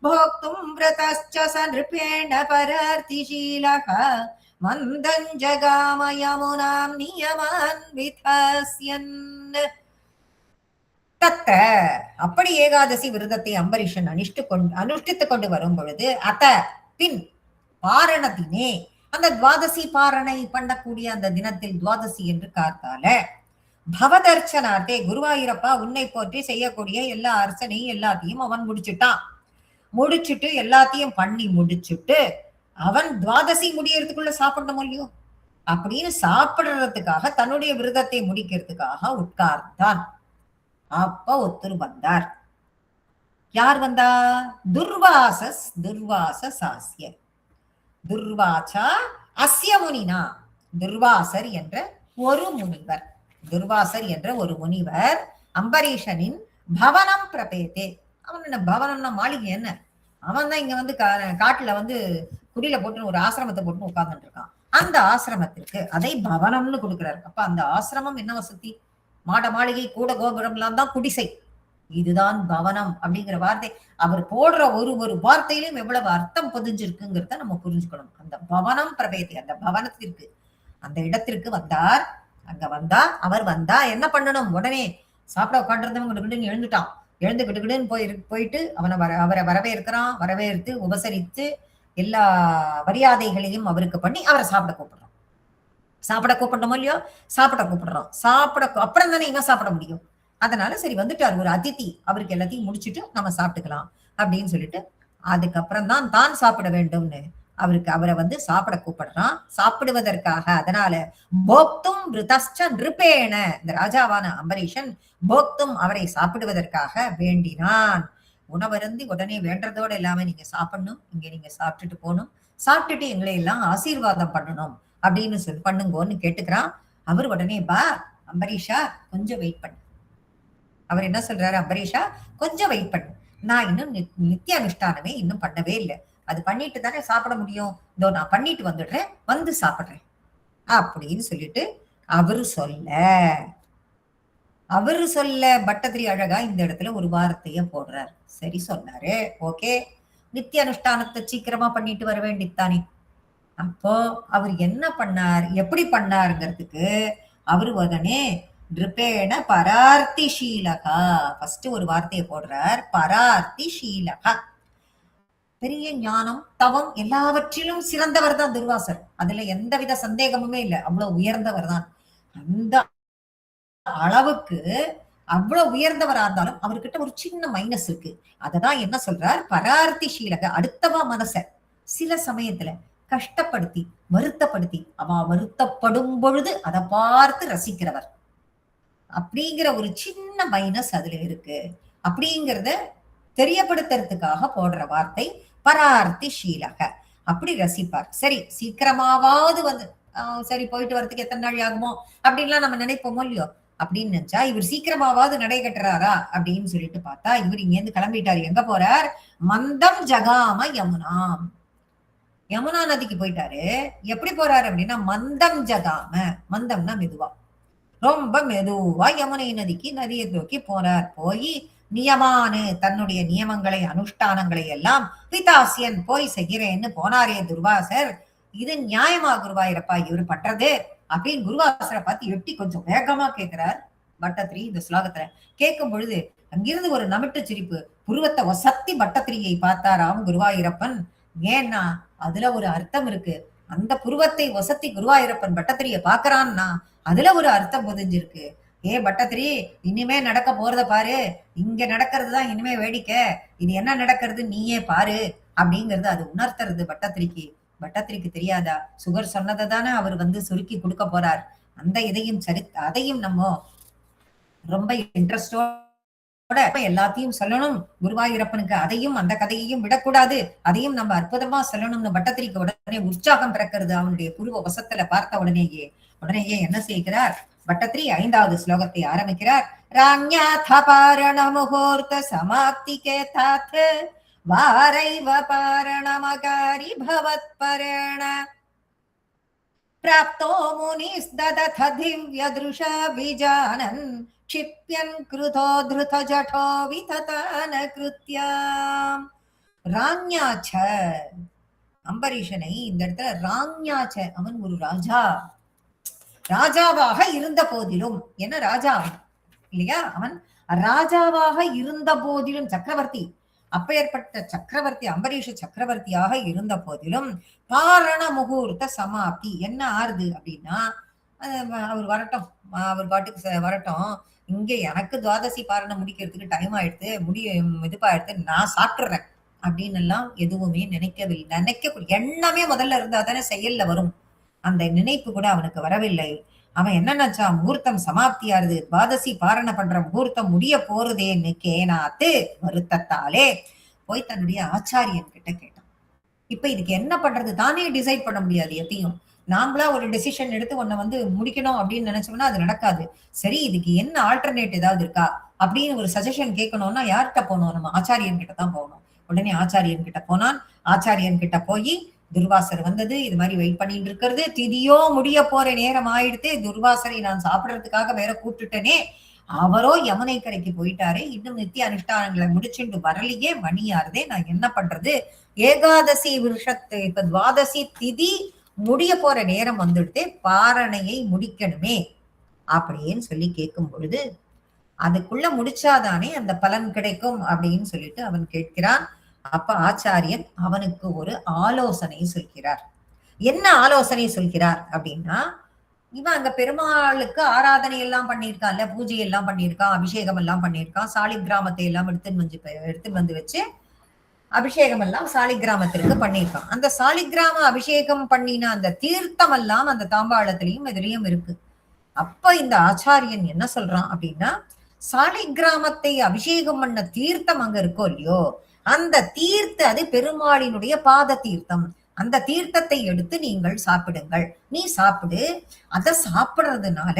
भोक्तुं व्रतश्च स नृपेण परार्तिशीलः मन्दं जगाम यमुनां नियमान् विधास्यन्. தத்த அப்படி ஏகாதசி விரதத்தை அம்பரீஷன் அனுஷ்டித்துக் கொண்டு வரும் பொழுது, அத பின் பாரணத்தினே அந்த துவாதசி பாரணை பண்ணக்கூடிய அந்த தினத்தில், துவாதசி என்று காத்தால, பவதர்ச்சனார்த்தே குருவாயூரப்பா உன்னை போற்றி செய்யக்கூடிய எல்லா அர்ச்சனையும் எல்லாத்தையும் அவன் முடிச்சுட்டு எல்லாத்தையும் பண்ணி முடிச்சுட்டு, அவன் துவாதசி முடியறதுக்குள்ள சாப்பிடணும் இல்லையோ, அப்படின்னு சாப்பிடுறதுக்காக தன்னுடைய விரதத்தை முடிக்கிறதுக்காக உட்கார்ந்தான். அப்ப ஒருத்தர் வந்தார். யார் வந்தா? துர்வாசாஸ்ய துர்வாசா அஸ்ய முனினா, துர்வாசர் என்ற ஒரு முனிவர், துர்வாசர் என்ற ஒரு முனிவர் அம்பரீஷனின் பவனம் பிரபேதே. அவன் என்ன பவனம்னா மாளிகை என்ன, அவன் தான் இங்க வந்து காட்டுல வந்து குடியில போட்டு ஒரு ஆசிரமத்தை போட்டு உட்கார்ந்துட்டு இருக்கான். அந்த ஆசிரமத்திற்கு அதை பவனம்னு கொடுக்கிறாரு. அப்ப அந்த ஆசிரமம் என்ன வசதி? மாட மாளிகை கூட கோபுரம் எல்லாம் தான் குடிசை. இதுதான் பவனம் அப்படிங்கிற வார்த்தை. அவர் போடுற ஒரு வார்த்தையிலும் எவ்வளவு அர்த்தம் பதிஞ்சிருக்குங்கிறத நம்ம புரிஞ்சுக்கணும். அந்த பவனம் பிரபேதி, அந்த பவனத்திற்கு, அந்த இடத்திற்கு வந்தார். அங்க அவர் வந்தா என்ன பண்ணணும்? உடனே சாப்பிட உட்காந்துருந்தவங்க எழுந்துட்டான். எழுந்து கிட்டுக்கிட்டுன்னு போயிட்டு அவரை வரவேற்று உபசரித்து எல்லா மரியாதைகளையும் அவருக்கு பண்ணி அவரை சாப்பிட கூப்பிடணுமோ இல்லையோ, சாப்பிட கூப்பிடுறோம். அப்புறம் தானே இவன் சாப்பிட முடியும். அதனால சரி வந்துட்டார் ஒரு அதிதி, அவருக்கு எல்லாத்தையும் முடிச்சுட்டு நம்ம சாப்பிட்டுக்கலாம் அப்படின்னு சொல்லிட்டு, அதுக்கப்புறம் தான் சாப்பிட வேண்டும்னு அவரை வந்து சாப்பிட கூப்பிடுறான், சாப்பிடுவதற்காக. அதனால போக்தும் விருதஸ்ச நிருபேண, இந்த ராஜாவான அம்பரீஷன் போக்தும் அவரை சாப்பிடுவதற்காக வேண்டினான். உணவருந்தி உடனே வேண்டதோட எல்லாமே நீங்க சாப்பிடணும், இங்க நீங்க சாப்பிட்டுட்டு போகணும், சாப்பிட்டுட்டு எங்களை எல்லாம் ஆசீர்வாதம் பண்ணணும் அப்படின்னு பண்ணுங்கன்னு கேட்டுக்கிறான். அவர் உடனே அம்பரீஷா கொஞ்சம் வெயிட் பண்ணு. அவர் என்ன சொல்றாரு? அம்பரீஷா கொஞ்சம் வெயிட் பண்ணு, நான் இன்னும் நித்திய அனுஷ்டானமே இன்னும் பண்ணவே இல்லை, அது பண்ணிட்டு தானே சாப்பிட முடியும், இதோ நான் பண்ணிட்டு வந்துடுறேன், வந்து சாப்பிடுறேன் அப்படின்னு சொல்லிட்டு அவரு சொல்ல பட்டத்திரி அழகா இந்த இடத்துல ஒரு வார்த்தைய போடுறார். சரி சொன்னாரு, ஓகே, நித்திய அனுஷ்டானத்தை சீக்கிரமா பண்ணிட்டு வர வேண்டித்தானே. அப்போ அவர் என்ன பண்ணார், எப்படி பண்ணாருங்கிறதுக்கு அவரு உடனே நிருபேண பரார்த்தி ஷீலகா, ஃபர்ஸ்ட் ஒரு வார்த்தையை போடுறார், பரார்த்தி ஷீலகா. பெரிய ஞானம் தவம் எல்லாவற்றிலும் சிறந்தவர் தான் துர்வாசர், அதுல எந்தவித சந்தேகமுமே இல்லை, அவ்வளவு உயர்ந்தவர் தான். அந்த அளவுக்கு அவ்வளவு உயர்ந்தவரா இருந்தாலும் அவர்கிட்ட ஒரு சின்ன மைனஸ் இருக்கு. அததான் என்ன சொல்றார், பரார்த்தி ஷீலக, அடுத்தவா மனச சில சமயத்துல கஷ்டப்படுத்தி வருத்தப்படுத்தி அவ வருத்தப்படும் பொழுது அதை பார்த்து ரசிக்கிறவர் அப்படிங்கிற ஒரு சின்ன மைனஸ் அதுல இருக்கு அப்படிங்கிறத தெரியப்படுத்துறதுக்காக போடுற வார்த்தை பரார்த்தி ஷீலக. அப்படி ரசிப்பார். சரி, சீக்கிரமாவது வந்து சரி போயிட்டு வரதுக்கு எத்தனை நாள் ஆகுமோ அப்படின்லாம் நம்ம நினைப்போமோ இல்லையோ, அப்படின்னு நினைச்சா இவர் சீக்கிரமாவது நடை கட்டுறாரா அப்படின்னு சொல்லிட்டு பார்த்தா இவர் இங்க இருந்து கிளம்பிட்டாரு. எங்க போறார்? மந்தம் ஜகாம யமுனா, யமுனா நதிக்கு போயிட்டாரு. எப்படி போறாரு அப்படின்னா மந்தம் ஜகாம, மந்தம்னா மெதுவா, ரொம்ப மெதுவா யமுனை நதிக்கு நதியை நோக்கி போறார். போய் நியமானு தன்னுடைய நியமங்களை அனுஷ்டானங்களை எல்லாம் பிதாசியன் போய் செய்கிறேன்னு போனாரே துர்வாசர். இது நியாயமா குருவாயிரப்பா இவர் பண்றது அப்படின்னு குருவாசரை பார்த்து எட்டி கொஞ்சம் வேகமா கேட்கிறார் பட்டத்திரி. இந்த ஸ்லோகத்துல கேட்கும் பொழுது அங்கிருந்து ஒரு நமிட்டு சிரிப்பு, புருவத்தை ஒசத்தி பட்டத்திரியை பார்த்தாராம் குருவாயூரப்பன். ஏன்னா அதுல ஒரு அர்த்தம் இருக்கு. அந்த புருவத்தை ஒசத்தி குருவாயூரப்பன் பட்டத்திரிய பாக்குறான்னா அதுல ஒரு அர்த்தம் புதிஞ்சிருக்கு. ஏ பட்டத்திரி, இனிமே நடக்க போறத பாரு, இங்க நடக்கிறதுதான் இனிமே வேடிக்கை, இது என்ன நடக்கிறது நீயே பாரு அப்படிங்கிறது அது உணர்த்துறது பட்டத்திரிக்கு. பட்டத்திரிக்கு தெரியாதா? சுகர் சொன்னதை தானே அவர் வந்து சுருக்கி கொடுக்க போறார். அந்த இதையும் அதையும் நம்ம ரொம்ப இன்ட்ரெஸ்டோட எல்லாத்தையும் சொல்லணும் குருவாயூரப்பனுக்கு. அதையும் அந்த கதையையும் விடக்கூடாது, அதையும் நம்ம அற்புதமா சொல்லணும்னு பட்டத்திரிக்கு உடனே உற்சாகம் பிறக்கிறது. அவனுடைய புருவ வசத்துல பார்த்த உடனேயே என்ன செய்கிறார் பட்டத்திரி? 5வது ஸ்லோகத்தை ஆரம்பிக்கிறார். ராஞ்யாத பாரண முகூர்த்த சமாப்திகே தாத் வாரைவ பாரணமகாரி பவத்பரண பிராப்தோ முனிஸ்ததத திவ்யத்ருஷா விஜானன் க்ஷிப்யன் க்ருதோ த்ருத ஜடோ விததான கிருத்யாம். ராஞ்யாச்ச, அம்பரீஷனை இந்த இடத்துல ராஞ்யாச்ச, அவன் ஒரு ராஜா, ராஜாவாக இருந்த போதிலும், என்ன ராஜா இல்லையா, அவன் ராஜாவாக இருந்த போதிலும் சக்கரவர்த்தி, அப்பேற்பட்ட சக்கரவர்த்தி அம்பரீஷ சக்கரவர்த்தியாக இருந்த போதிலும் பாரண முகூர்த்த சமாப்தி என்ன ஆறுது அப்படின்னா, அவர் வரட்டும், அவர் பாட்டுக்கு வரட்டும், இங்க எனக்கு துவாதசி பாரணம் முடிக்கிறதுக்கு டைம் ஆயிடுத்து, இதுப்பாயிடுத்து, நான் சாப்பிட்டுறேன் அப்படின்னு எல்லாம் எதுவுமே நினைக்கவில்லை. எண்ணமே முதல்ல இருந்தா தானே செயல்ல வரும். அந்த நினைப்பு கூட அவனுக்கு வரவில்லை. அவன் என்ன நினைச்சா, முகூர்த்தம் சமாப்தியாருது, துவாதசி பாரண பண்ற முகூர்த்தம் முடிய போறதேன்னு கேனாத்து வருத்தத்தாலே போய் தன்னுடைய ஆச்சாரியன் கிட்ட கேட்டான். இப்ப இதுக்கு என்ன பண்றது? தானே டிசைட் பண்ண முடியாது எதையும். நாமளா ஒரு டெசிஷன் எடுத்து உன்னை வந்து முடிக்கணும் அப்படின்னு நினைச்சோம்னா அது நடக்காது. சரி, இதுக்கு என்ன ஆல்டர்னேட் ஏதாவது இருக்கா அப்படின்னு ஒரு சஜஷன் கேட்கணும்னா யார்கிட்ட போகணும்? நம்ம ஆச்சாரியன் கிட்ட தான் போகணும். உடனே ஆச்சாரியன் கிட்ட போனான். ஆச்சாரியன் கிட்ட போய் துர்வாசர் வந்தது, இது மாதிரி வெயிட் பண்ணிட்டு இருக்கிறது, திதியோ முடிய போற நேரம் ஆயிடுத்து, துர்வாசரை நான் சாப்பிடறதுக்காக வேற கூப்பிட்டுட்டேனே, அவரோ யமுனை கரைக்கு போயிட்டாரே, இன்னும் நித்திய அனுஷ்டானங்களை முடிச்சுட்டு வரலையே, மணியாருதே, நான் என்ன பண்றது? ஏகாதசி வருஷத்து இப்ப துவாதசி திதி முடிய போற நேரம் வந்துடுத்தே, பாரணையை முடிக்கணுமே அப்படின்னு சொல்லி கேட்கும் பொழுது, அதுக்குள்ள முடிச்சாதானே அந்த பலன் கிடைக்கும் அப்படின்னு சொல்லிட்டு அவன் கேட்கிறான். அப்ப ஆச்சாரியன் அவனுக்கு ஒரு ஆலோசனை சொல்கிறார். என்ன ஆலோசனை சொல்கிறார் அப்படின்னா, இவன் அங்க பெருமாளுக்கு ஆராதனை எல்லாம் பண்ணியிருக்கான்ல, பூஜை எல்லாம் பண்ணியிருக்கான், அபிஷேகம் எல்லாம் பண்ணியிருக்கான், சாலி கிராமத்தை எல்லாம் எடுத்துன்னு வந்து வச்சு அபிஷேகம் எல்லாம் சாலி கிராமத்திற்கு பண்ணியிருக்கான். அந்த சாலி கிராம அபிஷேகம் பண்ணின அந்த தீர்த்தம் எல்லாம் அந்த தாம்பாளத்திலையும் இதுலயும் இருக்கு. அப்ப இந்த ஆச்சாரியன் என்ன சொல்றான் அப்படின்னா, சாலி கிராமத்தை அபிஷேகம் பண்ண தீர்த்தம் அங்க இருக்கோ இல்லையோ, அந்த அது பெருமாளினுடைய பாத தீர்த்தம், அந்த தீர்த்தத்தை எடுத்து நீங்கள் சாப்பிடுங்கள். நீ சாப்பிடு. அதை சாப்பிடுறதுனால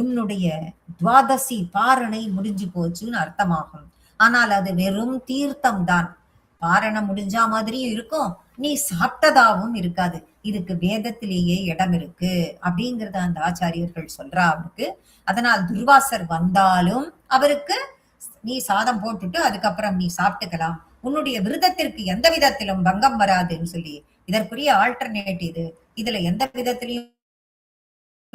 உன்னுடைய துவாதசி பாரணை முடிஞ்சு போச்சுன்னு அர்த்தமாகும். ஆனால் அது வெறும் தீர்த்தம் தான். பாரணம் முடிஞ்சா மாதிரியும் இருக்கும், நீ சாப்பிட்டதாவும் இருக்காது. இதுக்கு வேதத்திலேயே இடம் இருக்கு அப்படிங்கறத அந்த ஆச்சாரியர்கள் சொல்றா அவனுக்கு. அதனால் துர்வாசர் வந்தாலும் அவருக்கு நீ சாதம் போட்டுட்டு அதுக்கப்புறம் நீ சாப்பிட்டுக்கலாம், உன்னுடைய விரதத்திற்கு எந்த விதத்திலும் பங்கம் வராதுன்னு சொல்லி இதற்குரிய ஆல்டர்னேட் இதுல எந்த விதத்திலையும்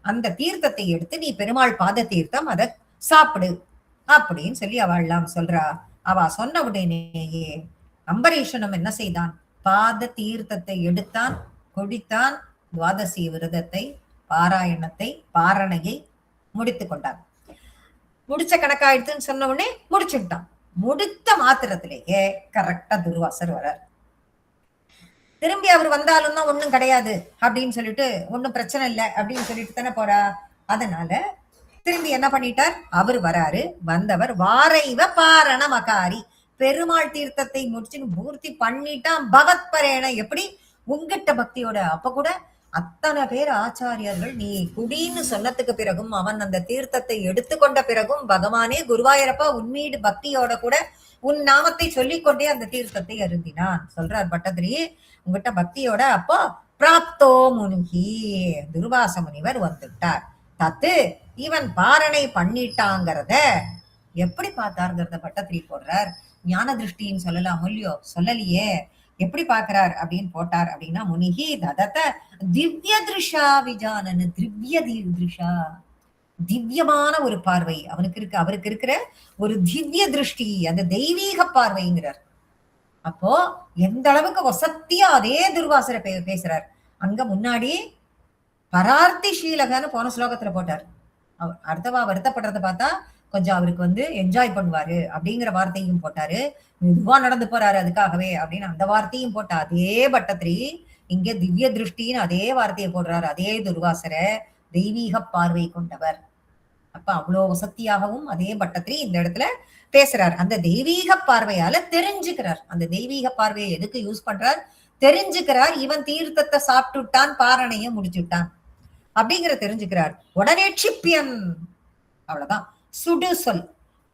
அந்த தீர்த்தத்தை எடுத்து நீ பெருமாள் பாத தீர்த்தம் அதை சாப்பிடு அப்படின்னு சொல்லி அவள் எல்லாம் சொல்றா. அவ சொன்ன உடனேயே அம்பரீஷனும் என்ன செய்தான்? பாத தீர்த்தத்தை எடுத்தான், குடித்தான், துவாதசி விரதத்தை பாராயணத்தை பாரணையை முடித்து கொண்டான். முடிச்ச கணக்காயிடுதுன்னு சொன்ன உடனே முடிச்சுட்டான். முடித்த மாத்திரத்திலேயே கரெக்டா துர்வாசர் வரார். திரும்பி அவர் வந்தாலும் தான் ஒண்ணும் கிடையாது அப்படின்னு சொல்லிட்டு, ஒண்ணும் பிரச்சனை இல்லை அப்படின்னு சொல்லிட்டு தானே போறா. அதனால திரும்பி என்ன பண்ணிட்டார், அவர் வராரு. வந்தவர் வாரைவ பாரண மகாரி, பெருமாள் தீர்த்தத்தை முடிச்சுன்னு பூர்த்தி பண்ணிட்டான். பகவத் பரேன, எப்படி உங்கிட்ட பக்தியோட. அப்ப கூட அத்தனை பேர் ஆச்சாரியர்கள் நீ குடின்னு சொன்னதுக்கு பிறகும், அவன் அந்த தீர்த்தத்தை எடுத்துக்கொண்ட பிறகும், பகவானே குருவாயூரப்பா உன்மீடு பக்தியோட கூட உன் நாமத்தை சொல்லிக்கொண்டே அந்த தீர்த்தத்தை அருந்தினான். சொல்றார் பட்டத்திரி, உங்ககிட்ட பக்தியோட அப்போ பிராப்தோ முனிகி, துர்வாச முனிவர் வந்துட்டார். தத்து இவன் பாரணை பண்ணிட்டாங்கிறத எப்படி பார்த்தாருங்கிறத பட்டத்திரி போடுறார். ஞான திருஷ்டின்னு சொல்லலாம் இல்லையோ, சொல்லலையே. எப்படி பாக்குறார் அப்படின்னு போட்டார் அப்படின்னா, முனிகி ததத்த திவ்ய திருஷா விஜானன், திவ்ய திருஷா, திவ்யமான ஒரு பார்வை அவனுக்கு இருக்கு. அவருக்கு இருக்கிற ஒரு திவ்ய திருஷ்டி, அந்த தெய்வீக பார்வைங்கிறார். அப்போ எந்த அளவுக்கு வசத்தியா அதே துர்வாசர பேசுறார். அங்க முன்னாடி பரார்த்தி ஷீலகன்னு போன ஸ்லோகத்துல போட்டார். அடுத்தவா வருத்தப்படுறத பார்த்தா கொஞ்சம் அவருக்கு என்ஜாய் பண்ணுவாரு அப்படிங்கிற வார்த்தையும் போட்டாரு. மெதுவா நடந்து போறாரு அதுக்காகவே அப்படின்னு அந்த வார்த்தையும் போட்டா. அதே பட்டத்திரி இங்க திவ்ய திருஷ்டின்னு அதே வார்த்தையை போடுறாரு. அதே துர்வாசர தெய்வீக பார்வை கொண்டவர். அப்ப அவ்வளவு வசத்தியாகவும் அதே பட்டத்திரி இந்த இடத்துல பேசுறார். அந்த தெய்வீக பார்வையால தெரிஞ்சுக்கிறார். அந்த தெய்வீக பார்வையை எதுக்கு யூஸ் பண்றார், தெரிஞ்சுக்கிறார். இவன் தீர்த்தத்தை சாப்பிட்டுட்டான், பாரணைய முடிச்சுட்டான் அப்படிங்கிற தெரிஞ்சுக்கிறார். உடனே க்ஷிப்யன், அவ்வளவுதான், சுடு சொல்.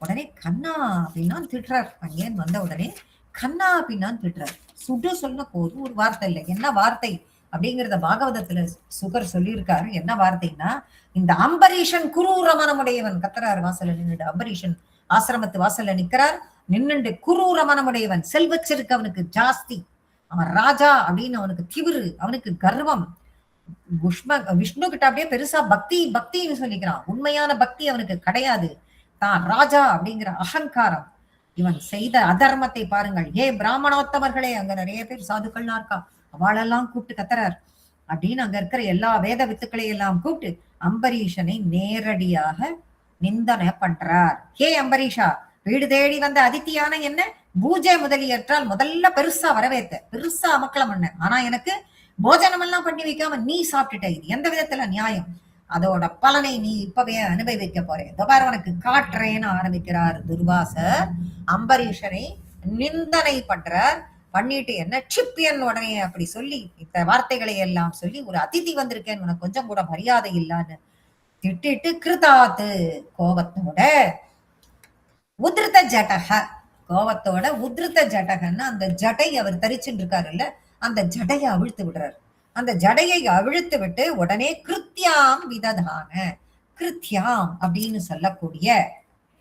உடனே கண்ணா அப்படின்னான் திட்டுறார். அங்கேன்னு வந்த உடனே கண்ணா அப்படின்னான் திட்டுறார். சுடு சொன்ன போதும் ஒரு வார்த்தை இல்லை. என்ன வார்த்தை அப்படிங்கிறத பாகவதத்துல சுகர் சொல்லியிருக்காரு. என்ன வார்த்தைன்னா, இந்த அம்பரீஷன் குரூர மனமுடையவன் கத்துறாரு. வாசல்ல நின்றுட்டு அம்பரீஷன் ஆசிரமத்து வாசல்ல நிக்கிறார். நின்னுண்டு குரூர மனமுடையவன், செல்வச்சிருக்கு அவனுக்கு ஜாஸ்தி, அவன் ராஜா அப்படின்னு அவனுக்கு திவிரு, அவனுக்கு கர்வம். விஷ்ணு கிட்ட அப்படியே பெருசா பக்தி பக்தின்னு சொல்லிக்கிறான். உண்மையான பக்தி அவனுக்கு கிடையாது. தான் ராஜா அப்படிங்கிற அகங்காரம். இவன் செய்த அதர்மத்தை பாருங்கள். ஏ பிராமணோத்தமர்களே, அங்க நிறைய பேர் சாதுக்கள்லாம் இருக்கா, அவளெல்லாம் கூப்பிட்டு கத்துறார் அப்படின்னு அங்க இருக்கிற எல்லா வேத வித்துக்களை எல்லாம் கூப்பிட்டு அம்பரீஷனை நேரடியாக நிந்தனை பண்றார். ஹே அம்பரீஷா, வீடு தேடி வந்த அதித்தியான என்ன பூஜை முதலியற்றால் முதல்ல பெருசா வரவேத்த, பெருசா அமக்களம் பண்ண. ஆனா எனக்கு போஜனம் எல்லாம் பண்ணி வைக்காம நீ சாப்பிட்டுட்ட, இது எந்த விதத்துல நியாயம்? அதோட பலனை நீ இப்பவே அனுபவிக்க போறேன், உனக்கு காட்டுறேன்னு ஆரம்பிக்கிறார் துர்வாசர். அம்பரீஷனை நிந்தனை பண்றார். பண்ணிட்டு என்ன க்ஷிப்யன், உடனே அப்படி சொல்லி இந்த வார்த்தைகளை எல்லாம் சொல்லி, ஒரு அதிதி வந்திருக்கேன், உனக்கு கொஞ்சம் கூட மரியாதை இல்லான்னு திட்டிட்டு, கிருதாத்து கோபத்தோட, உதிர்த்த ஜடக, கோபத்தோட உதிர்த்த ஜடகன்னு அந்த ஜடை அவர் தரிச்சுட்டு இருக்காரு இல்ல, அந்த ஜடையை அவிழ்த்து விடுறாரு. அந்த ஜடையை அவிழ்த்து விட்டு உடனே கிருத்தியாம் விததான, கிருத்தியாம் அப்படின்னு சொல்லக்கூடிய,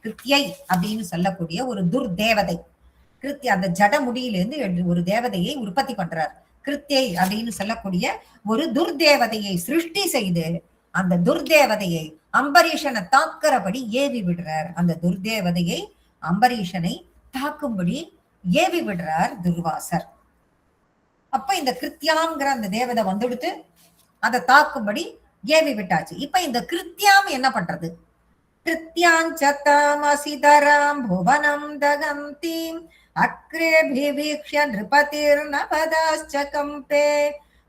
கிருத்தியை அப்படின்னு சொல்லக்கூடிய ஒரு துர்தேவதை, கிருத்திய அந்த ஜட முடியிலிருந்து ஒரு தேவதையை உற்பத்தி பண்றார். கிருத்தியை அப்படின்னு சொல்லக்கூடிய ஒரு துர்தேவதையை சிருஷ்டி செய்து அந்த துர்தேவதையை அம்பரீஷனை தாக்குறபடி ஏவி விடுறார். அந்த துர்தேவதையை அம்பரீஷனை தாக்கும்படி ஏவி விடுறார் துர்வாசர். அப்ப இந்த கிருத்தியாம்ங்கிற அந்த தேவதை வந்துடுத்து அதை தாக்கும்படி ஏவி விட்டாச்சு. இப்ப இந்த கிருத்தியாம் என்ன பண்றது? கிருத்தியாஞ்சதாமசிதராம் புவனம் தகந்தீம் அக்ரேபிவீக்ஷ்ய நிருபதிர்ன பதாஸ்ச கம்பே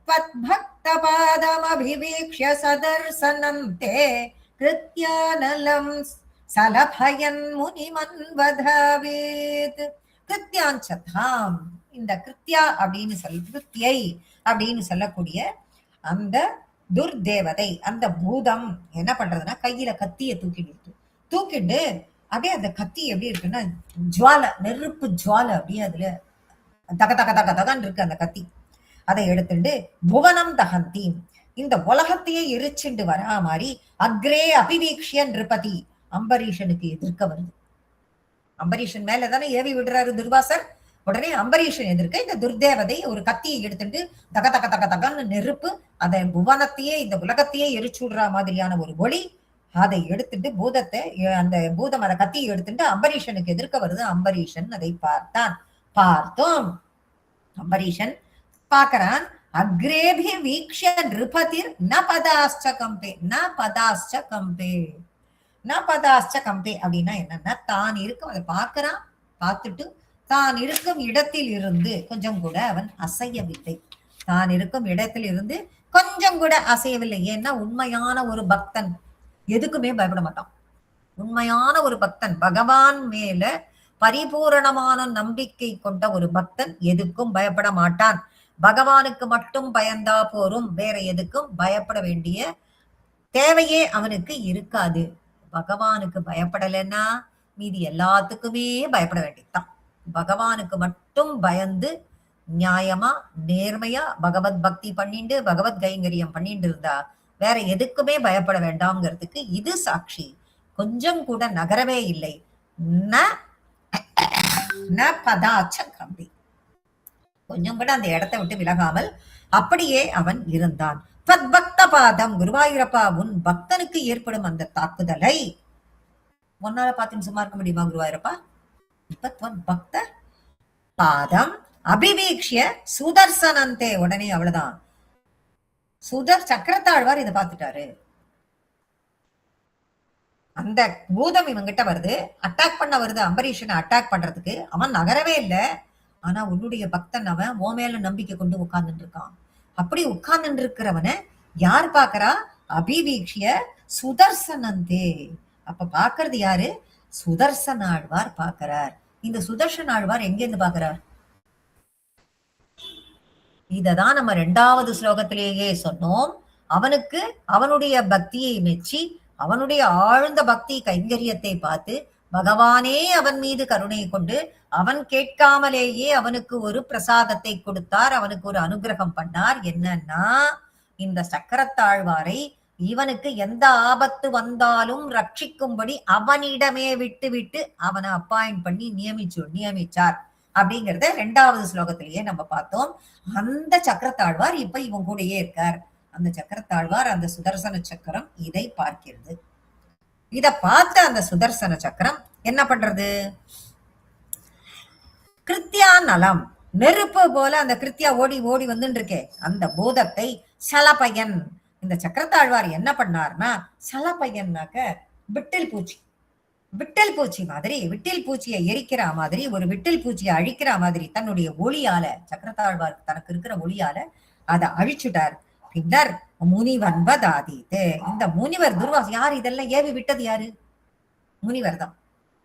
பத்பக்தபாதமபிவீக்ஷ்ய சதர்சனந்தே கிருத்யானலம் சலபயன் முனிமன்வதாவேத். கிருத்யாஞ்சதாம், இந்த கிருத்யா அப்படின்னு கிருத்தியை அப்படின்னு சொல்லக்கூடிய அந்த துர்தேவதை, அந்த பூதம் என்ன பண்றதுன்னா, கையில கத்திய தூக்கிட்டு அப்படியே அந்த கத்தி எப்படி இருக்குன்னா ஜுவாலை, நெருப்பு ஜுவாலை, அப்படியே அதுல தக தக தக தகன்னு இருக்கு அந்த கத்தி. அதை எடுத்துட்டு புவனம் தகந்தி, இந்த உலகத்தையே எரிச்சுண்டு வரா மாதிரி அக்ரே அபிவீக்ஷிய நிருபதி, அம்பரீஷனுக்கு எதிர்க்க வருது. அம்பரீஷன் மேலதானே ஏவி விடுறாரு துர்வாசர். உடனே அம்பரீஷன் எதிர்க்க இந்த துர்தேவதை ஒரு கத்தியை எடுத்துட்டு தக தக தக தகன்னு நெருப்பு, அதை புவனத்தையே இந்த உலகத்தையே எரிச்சு விடுற மாதிரியான ஒரு ஒளி, அதை எடுத்துட்டு பூதத்தை, அந்த பூதம் அதை கத்தியை எடுத்துட்டு அம்பரீஷனுக்கு எதிர்க்க வருது. அம்பரீஷன் அதை பார்த்தான். பார்த்தோம், அம்பரீஷன் பார்க்கிறான். அக்ரேபி வீக்ஷ நிருபதிர் ந பதாஸ்ச கம்பே, ந பதாஸ்ச கம்பே, நான் பதாச்ச கம்பே அப்படின்னா என்னன்னா, தான் இருக்கும் அதை பார்க்கறான், பார்த்துட்டு தான் இருக்கும் இடத்தில் இருந்து கொஞ்சம் கூட அவன் அசையவில்லை. தான் இருக்கும் இடத்தில் இருந்து கொஞ்சம் கூட அசையவில்லை. ஏன்னா உண்மையான ஒரு பக்தன் எதுக்குமே பயப்பட மாட்டான். உண்மையான ஒரு பக்தன், பகவான் மேல பரிபூரணமான நம்பிக்கை கொண்ட ஒரு பக்தன் எதுக்கும் பயப்பட மாட்டான். பகவானுக்கு மட்டும் பயந்தா போரும், வேற எதுக்கும் பயப்பட வேண்டிய தேவையே அவனுக்கு இருக்காது. பகவானுக்கு பயப்படலைன்னா மீதி எல்லாத்துக்குமே பயப்பட வேண்டியதுதான். பகவானுக்கு மட்டும் பயந்து நியாயமா நேர்மையா பகவத் பக்தி பண்ணிண்டு பகவத் கைங்கரியம் பண்ணிட்டு இருந்தா வேற எதுக்குமே பயப்பட வேண்டாம்ங்கிறதுக்கு இது சாட்சி. கொஞ்சம் கூட நகரவே இல்லை. ந ந பதாச்ச கம்பி, கொஞ்சம் கூட அந்த இடத்தை விட்டு விலகாமல் அப்படியே அவன் இருந்தான். பக்த பாதம், குருவாயூரப்பா உன் பக்தனுக்கு ஏற்படும் அந்த தாக்குதலை ஒன்னால பார்த்து சும்மா இருக்க முடியுமா குருவாயூரப்பா? இப்ப பக்த பாதம் அபிவீக்ஷிய சுதர்சனந்தே, உடனே அவ்வளவுதான். சக்கரத்தாழ்வார் இதை பார்த்துட்டாரு. அந்த பூதம் இவங்கிட்ட வருது, அட்டாக் பண்ண வருது, அம்பரீஷனை அட்டாக் பண்றதுக்கு. அவன் நகரவே இல்லை. ஆனா உன்னுடைய பக்தன் அவன் உன் மேல நம்பிக்கை கொண்டு உட்கார்ந்துட்டு இருக்கான். அப்படி உட்கார்ந்துட்டு இருக்கிறவனை யார் பாக்குறா? அபிவீக்ஷிய சுதர்சனந்தே. அப்ப பாக்குறது யாரு? சுதர்சனாழ்வார் பாக்குறார். இந்த சுதர்சனாழ்வார் எங்கிருந்து பாக்குறார்? இததான் நம்ம 2வது ஸ்லோகத்திலேயே சொன்னோம். அவனுக்கு அவனுடைய பக்தியை மெச்சி அவனுடைய ஆழ்ந்த பக்தி கைங்கரியத்தை பார்த்து பகவானே அவன் மீது கருணை கொண்டு அவன் கேட்காமலேயே அவனுக்கு ஒரு பிரசாதத்தை கொடுத்தார், அவனுக்கு ஒரு அனுகிரகம் பண்ணார். என்னன்னா, இந்த சக்கரத்தாழ்வாரை இவனுக்கு எந்த ஆபத்து வந்தாலும் ரட்சிக்கும்படி அவனிடமே விட்டு விட்டு அவனை அப்பாயிண்ட் பண்ணி நியமிச்சார் அப்படிங்கறத 2வது ஸ்லோகத்திலேயே நம்ம பார்த்தோம். அந்த சக்கரத்தாழ்வார் இப்ப இவன் கூடயே இருக்கார். அந்த சக்கரத்தாழ்வார், அந்த சுதர்சன சக்கரம் இதை பார்க்கிறது. இத பார்த்த அந்த சுதர்சன சக்கரம் என்ன பண்றது? கிருத்தியா நலம், நெருப்பு போல அந்த கிருத்தியா ஓடி ஓடி வந்துட்டு இருக்கே அந்த பூதத்தை சலபையன், இந்த சக்கரத்தாழ்வார் என்ன பண்ணார்னா, சலபையன்னாக்க விட்டில் பூச்சி, விட்டில் பூச்சி மாதிரி, விட்டில் பூச்சியை எரிக்கிற மாதிரி, ஒரு விட்டில் பூச்சியை அழிக்கிற மாதிரி தன்னுடைய ஒளியால, சக்கரத்தாழ்வார் தனக்கு இருக்கிற ஒளியால அதை அழிச்சுட்டார். பின்னர் முனிவன் வதாதீத்து, இந்த முனிவர் துர்வாசர், யார் இதெல்லாம் ஏவி விட்டது? யாரு? முனிவர் தான்,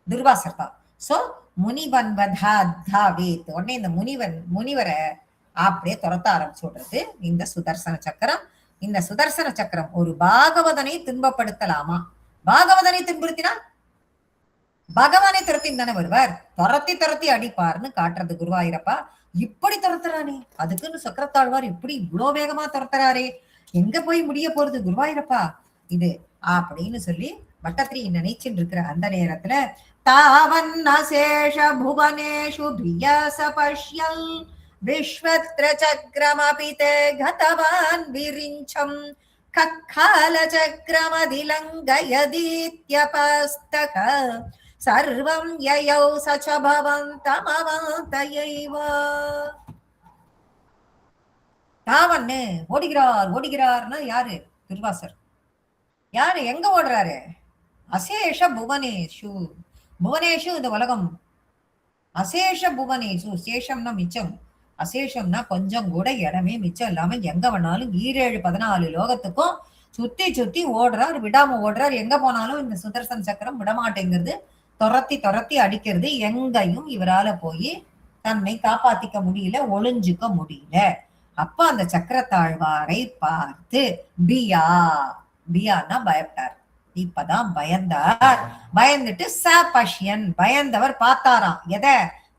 துர்வாசர் தான். சோ முனிவன் வதாதீத், உடனே இந்த முனிவரை அப்படியே துரத்த ஆரம்பிச்சுடுறது இந்த சுதர்சன சக்கரம். இந்த சுதர்சன சக்கரம் ஒரு பாகவதனை துன்பப்படுத்தலாமா? பாகவதனை துன்புறுத்தினா பகவானை துரத்தின் தானே வருவார், துரத்தி அடிப்பார்னு காட்டுறது குருவாயூரப்பா. இப்படி துரத்துறானே, அதுக்குன்னு சக்கரத்தாழ்வார் இப்படி இவ்வளவு வேகமா துரத்துறாரே, எங்க போய் முடிய போறது குருவாயூரப்பா இது அப்படின்னு சொல்லி வட்டத்திரி நினைச்சுட்டு இருக்கிற அந்த நேரத்துல தாவன் அசேஷ புவனேஷு பியச பஷ்யல் விஸ்வத்ர சக்ரமபிதே கதவான் விரிஞ்சம் கக்கால சக்ரமதிலங்கயதீத்யபஸ்தக சர்வம் யயௌ சச பவந்தமவந்தயைவ. தாவன்னு ஓடுகிறார்னா யாரு? துர்வாசர். யாரு? எங்க ஓடுறாரு? அசேஷ புவனேஷு, புவனேஷு இந்த உலகம், அசேஷ புவனேஷு, சேஷம்னா மிச்சம், அசேஷம்னா கொஞ்சம் கூட இடமே மிச்சம் இல்லாம எங்க வேணாலும் 14 லோகத்துக்கும் சுத்தி ஓடுறார், விடாம ஓடுறார். எங்க போனாலும் இந்த சுதர்சன சக்கரம் விடமாட்டேங்கிறது, துரத்தி அடிக்கிறது. எங்கையும் இவரால போய் தன்னை காப்பாத்திக்க முடியல, ஒளிஞ்சுக்க முடியல. அப்ப அந்த சக்கரத்தாழ்வாரை பார்த்து பியான்னா பயப்பட்டார். இப்பதான் பயந்தார். பயந்துட்டு பஷ்யன், பயந்தவர் பார்த்தாராம். எத?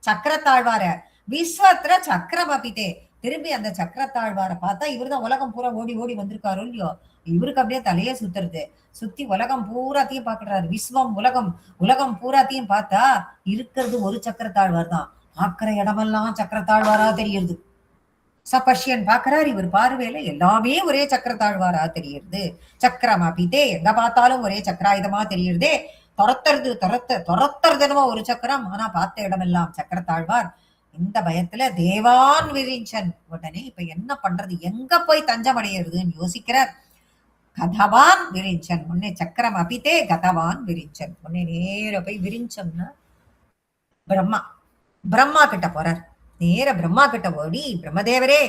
சக்கரத்தாழ்வார. விஸ்வத்ர சக்கரமபிதே, திரும்பி அந்த சக்கரத்தாழ்வாரை பார்த்தா இவருதான் உலகம் பூரா ஓடி ஓடி வந்திருக்காரோ இல்லையோ, இவருக்கு அப்படியே தலையே சுத்துறது. சுத்தி உலகம் பூராத்தையும் பாக்குறாரு. விஸ்வம் உலகம் பூராத்தையும் பார்த்தா இருக்கிறது ஒரு சக்கரத்தாழ்வார் தான். ஆக்கிற இடமெல்லாம் சக்கரத்தாழ்வாரா தெரியுது. சபஷ்யன் பாக்குறாரு, இவர் பார்வையில எல்லாமே ஒரே சக்கரத்தாழ்வாரா தெரியுது. சக்கரமபிதே, எங்க பார்த்தாலும் ஒரே சக்கராயுதமா தெரியுதே. துரத்துறதுமா ஒரு சக்கரம், ஆனா பார்த்த இடமெல்லாம் சக்கரத்தாழ்வார். இந்த பயத்துல தேவான் விரிஞ்சன். உடனே இப்ப என்ன பண்றது, எங்க போய் தஞ்சம் அடையிறதுன்னு யோசிக்கிறார். கதவான் விரிஞ்சன். உன்னை சக்கரம் அபித்தே கதவான் விரிஞ்சன். உன்னை நேர போய் விரிஞ்சம்னா பிரம்மா. பிரம்மா கிட்ட போறார். நேர பிரம்மா கிட்ட ஓடி, பிரம்மதேவரே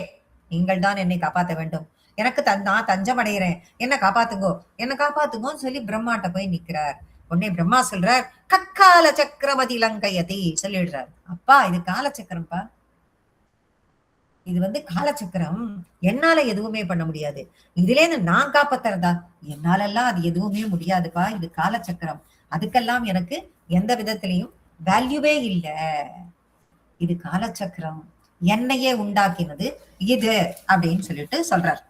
நீங்கள் தான் என்னை காப்பாற்ற வேண்டும். எனக்கு நான் தஞ்சம் அடைகிறேன், என்ன காப்பாத்துங்கோ, என்ன காப்பாத்துங்கோன்னு சொல்லி பிரம்மாட்ட போய் நிக்கிறார். உடனே பிரம்மா சொல்றார், கக்கால சக்கரமதி லங்கையதி சொல்லிடுறார். அப்பா இது காலச்சக்கரம்ப்பா, இது காலச்சக்கரம், என்னால எதுவுமே பண்ண முடியாது. இதுல இருந்து நான் காப்பாத்துறதா, என்னாலெல்லாம் அது எதுவுமே முடியாதுப்பா, இது காலச்சக்கரம். அதுக்கெல்லாம் எனக்கு எந்த விதத்திலையும் வேல்யூவே இல்ல. இது காலச்சக்கரம், என்னையே உண்டாக்கினது இது அப்படின்னு சொல்லிட்டு சொல்றார்.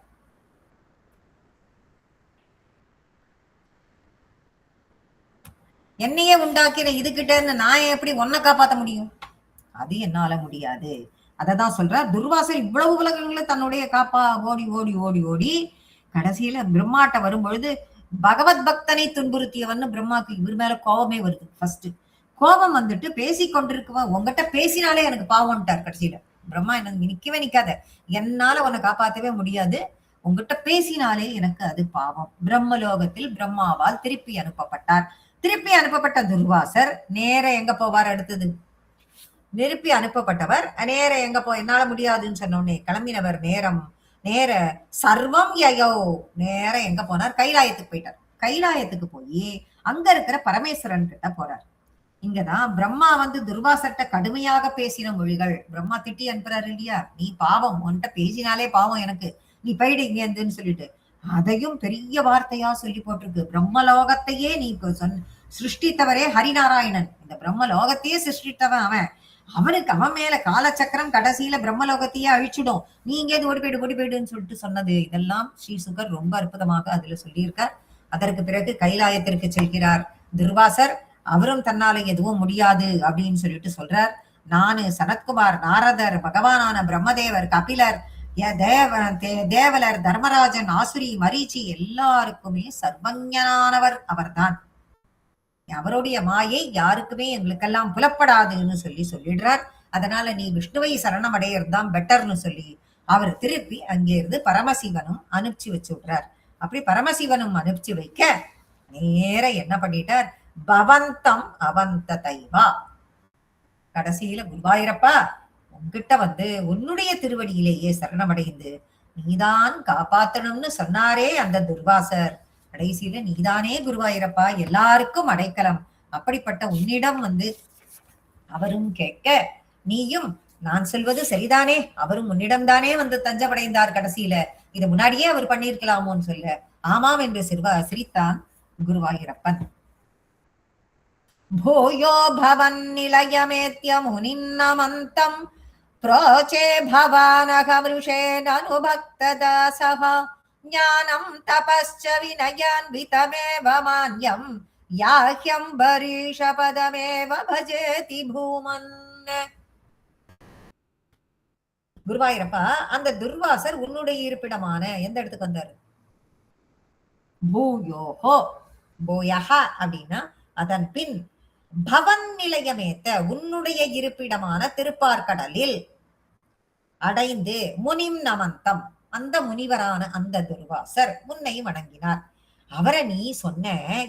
என்னையே உண்டாக்கின இதுகிட்ட இருந்து நான் எப்படி ஒன்ன காப்பாற்ற முடியும்? அது என்னால முடியாது. அததான் சொல்ற, துர்வாசர் இவ்வளவு உலகங்களும் தன்னுடைய காப்பா ஓடி ஓடி ஓடி ஓடி கடைசியில பிரம்மாட்ட வரும்பொழுது பகவத் பக்தனை துன்புறுத்தியவன்னு பிரம்மாக்கு இவர் மேல கோபமே வருது. ஃபர்ஸ்ட் கோபம் வந்துட்டு பேசி கொண்டிருக்கவன் உங்ககிட்ட பேசினாலே எனக்கு பாவம்ட்டார். கடைசியில பிரம்மா எனக்கு நிக்கவே நிக்காத, என்னால உன்னை காப்பாற்றவே முடியாது, உங்ககிட்ட பேசினாலே எனக்கு அது பாவம். பிரம்மலோகத்தில் பிரம்மாவால் திருப்பி அனுப்பப்பட்டார். திருப்பி அனுப்பப்பட்ட துர்வாசர் நேர எங்க போவார்? அடுத்தது திருப்பி அனுப்பப்பட்டவர் நேர எங்க என்னால முடியாதுன்னு சொன்னோடனே கிளம்பினவர் நேர சர்வம் யயோ நேர எங்க போனார்? கைலாயத்துக்கு போயிட்டார். கைலாயத்துக்கு போய் அங்க இருக்கிற பரமேஸ்வரன் கிட்ட போறார். இங்கதான் பிரம்மா துர்வாசர்ட்ட கடுமையாக பேசின மொழிகள். பிரம்மா திட்டி அனுப்புறாரு இல்லையா, நீ பாவம், உன்கிட்ட பேசினாலே பாவம் எனக்கு, நீ போயிடு இங்க இருந்துன்னு சொல்லிட்டு அதையும் பெரிய வார்த்தையா சொல்லி போட்டிருக்கு. பிரம்மலோகத்தையே நீ சிருஷ்டித்தவரே ஹரிநாராயணன், இந்த பிரம்மலோகத்தையே சிருஷ்டித்தவன் அவன், அவன் மேல காலச்சக்கரம் கடைசியில பிரம்மலோகத்தையே அழிச்சிடும், நீ இங்கேருந்து ஓடி போயிடுன்னு சொல்லிட்டு சொன்னது. இதெல்லாம் ஸ்ரீ சுகர் ரொம்ப அற்புதமாக அதுல சொல்லியிருக்கார். அதற்கு பிறகு கைலாயத்திற்கு செல்கிறார் துர்வாசர். அவரும் தன்னால எதுவும் முடியாது அப்படின்னு சொல்லிட்டு சொல்றார். நானு, சனத்குமார், நாரதர், பகவானான பிரம்மதேவர், கபிலர், தேவலர், தர்மராஜன், ஆசுரி, மரீச்சி எல்லாருக்குமே சர்வஞானவர் அவர்தான். அவருடைய மாயை யாருக்குமே எங்களுக்கெல்லாம் புலப்படாதுன்னு சொல்லிடுறார். அதனால நீ விஷ்ணுவை சரணம் அடையறதுதான் பெட்டர்னு சொல்லி அவர் திருப்பி அங்கே இருந்து பரமசிவனும் அனுப்பிச்சு வச்சு விடுறார். அப்படி பரமசிவனும் அனுப்பிச்சு வைக்க நேர என்ன பண்ணிட்டார்? பவந்தம் அவந்த தைவா, கடைசியில குருவாயிரப்பா உன்கிட்ட உன்னுடைய திருவடியிலேயே சரணமடைந்து நீதான் காப்பாத்தணும்னு சொன்னாரே அந்த துர்வாசர், கடைசியில நீதானே குருவாயிரப்பா எல்லாருக்கும் அடைக்கலம். அப்படிப்பட்ட உன்னிடம் அவரும் கேட்க நீயும் நான் சொல்வது சரிதானே, அவரும் உன்னிடம்தானே தஞ்சமடைந்தார் கடைசியில, இது முன்னாடியே அவர் பண்ணியிருக்கலாமோன்னு சொல்ல ஆமாம் என்று சிரித்தான் குருவாயிரப்பன். भूयो भवन्निलयमेत्य मुनिन्नमन्तम् प्रोचे भवानघवृषेणनुभक्तदासः ज्ञानम् तपश्च विनयान्वितमेव मान्यम् याह्यम्बरीषपदमेव भजेति भूमन्. குருவாயிரப்பா, அந்த துர்வாசர் உன்னுடைய இருப்பிடமான எந்த இடத்துக்கு வந்தாரு? பூயோஹோ, போயஹா அப்படின்னா அதன் பின் பவன் நிலையமேத்த உன்னுடைய இருப்பிடமான திருப்பார்கடலில் அடைந்து முனிம் நமந்தம் அந்த முனிவரான அந்த துர்வாசர் உன்னை வணங்கினார். அவரை நீ சொன்ன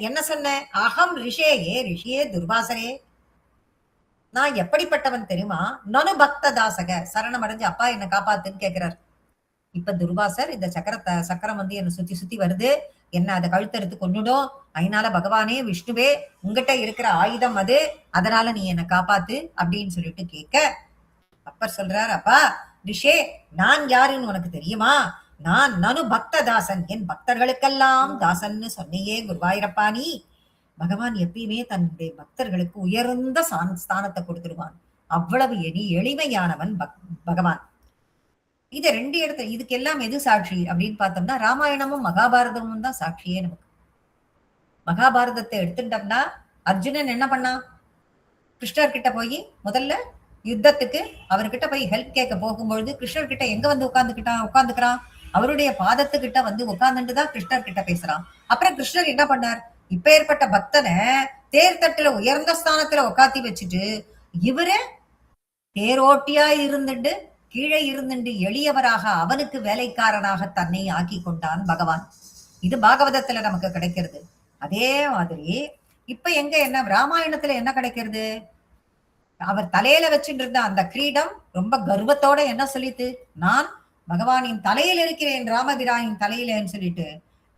என்ன சொன்ன? அகம் ரிஷேயே, ரிஷியே துர்வாசரே, நான் எப்படிப்பட்டவன் தெரியுமா? நனு பக்த தாசக, சரணம் அடைஞ்சு அப்பா என்ன காப்பாத்துன்னு கேட்கிறார். இப்ப துர்வாசர் இந்த சக்கரம் என்ன சுத்தி சுத்தி வருது, என்ன அதை கழுத்தெடுத்து கொண்டுடும், அதனால பகவானே விஷ்ணுவே உங்ககிட்ட இருக்கிற ஆயுதம் அது, அதனால நீ என்ன காப்பாத்து அப்படின்னு சொல்லிட்டு கேட்க அப்பர் சொல்றார், அப்பா ரிஷே நான் யாருன்னு உனக்கு தெரியுமா? நான் நனு பக்த தாசன், என் பக்தர்களுக்கெல்லாம் தாசன்னு சொன்னையே குருவாயிரப்பா. நீ பகவான் எப்பயுமே தன்னுடைய பக்தர்களுக்கு உயர்ந்த ஸ்தானத்தை கொடுத்துருவான், அவ்வளவு எளிமையானவன் பகவான். இத ரெண்டு இடத்துல இதுக்கு எல்லாம் எது சாட்சி அப்படின்னு பார்த்தோம்னா ராமாயணமும் மகாபாரதமும் தான் சாட்சியே நமக்கு. மகாபாரதத்தை எடுத்துட்டோம்னா அர்ஜுனன் என்ன பண்ணான்? கிருஷ்ணர் கிட்ட போய் முதல்ல யுத்தத்துக்கு அவர்கிட்ட போய் ஹெல்ப் கேட்க போகும்பொழுது கிருஷ்ணர் கிட்ட எங்க உட்காந்துக்கிறான், அவருடைய பாதத்துக்கிட்ட உட்கார்ந்துட்டு தான் கிருஷ்ணர் கிட்ட பேசுறான். அப்புறம் கிருஷ்ணர் என்ன பண்ணார்? இப்ப ஏற்பட்ட பக்தனை தேர்தட்டுல உயர்ந்த ஸ்தானத்துல உட்காத்தி வச்சுட்டு இவரு தேரோட்டியா இருந்துட்டு கீழே இருந்துட்டு எளியவராக அவனுக்கு வேலைக்காரனாக தன்னை ஆக்கி கொண்டான் பகவான். இது பாகவதத்துல நமக்கு கிடைக்கிறது. அதே மாதிரி இப்ப எங்க என்ன ராமாயணத்துல என்ன கிடைக்கிறது? அவர் தலையில வச்சுட்டு இருந்த அந்த கிரீடம் ரொம்ப கர்வத்தோட என்ன சொல்லிட்டு, நான் பகவானின் தலையில் இருக்கிறேன், ராமபிரானின் தலையிலன்னு சொல்லிட்டு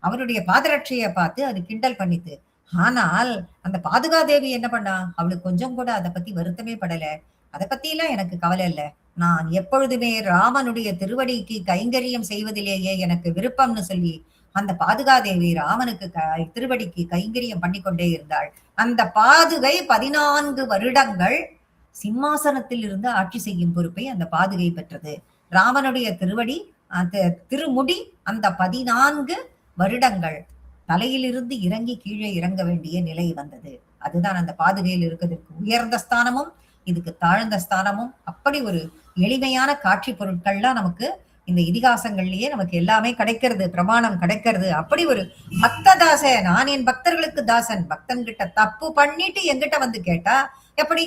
அவருடைய பாதரட்சையை பார்த்து அது கிண்டல் பண்ணித்து. ஆனால் அந்த பாதுகாதேவி என்ன பண்ணா, அவளுக்கு கொஞ்சம் கூட அதை பத்தி வருத்தமே படல. அதை பத்தி எல்லாம் எனக்கு கவலை இல்ல. நான் எப்பொழுதுமே ராமனுடைய திருவடிக்கு கைங்கரியம் செய்வதிலேயே எனக்கு விருப்பம்னு சொல்லி அந்த பாதுகாதேவி ராமனுக்கு திருவடிக்கு கைங்கரியம் பண்ணிக்கொண்டே இருந்தாள். அந்த பாதுகை 14 வருடங்கள் சிம்மாசனத்தில் இருந்து ஆட்சி செய்யும் பொறுப்பை அந்த பாதுகை பெற்றது. ராமனுடைய திருவடி திருமுடி அந்த 14 வருடங்கள் தலையிலிருந்து இறங்கி கீழே இறங்க வேண்டிய நிலை வந்தது. அதுதான் அந்த பாதுகையில் இருக்கிறதுக்கு உயர்ந்த ஸ்தானமும் இதுக்கு தாழ்ந்த ஸ்தானமும். அப்படி ஒரு எளிமையான காட்சி பொருட்கள்லாம் நமக்கு இந்த இதிகாசங்கள்லயே நமக்கு எல்லாமே கிடைக்கிறது, பிரமாணம் கிடைக்கிறது. அப்படி ஒரு பக்ததாச, நான் என் பக்தர்களுக்கு தாசன். பக்தன் கிட்ட தப்பு பண்ணிட்டு என்கிட்ட வந்து கேட்டா எப்படி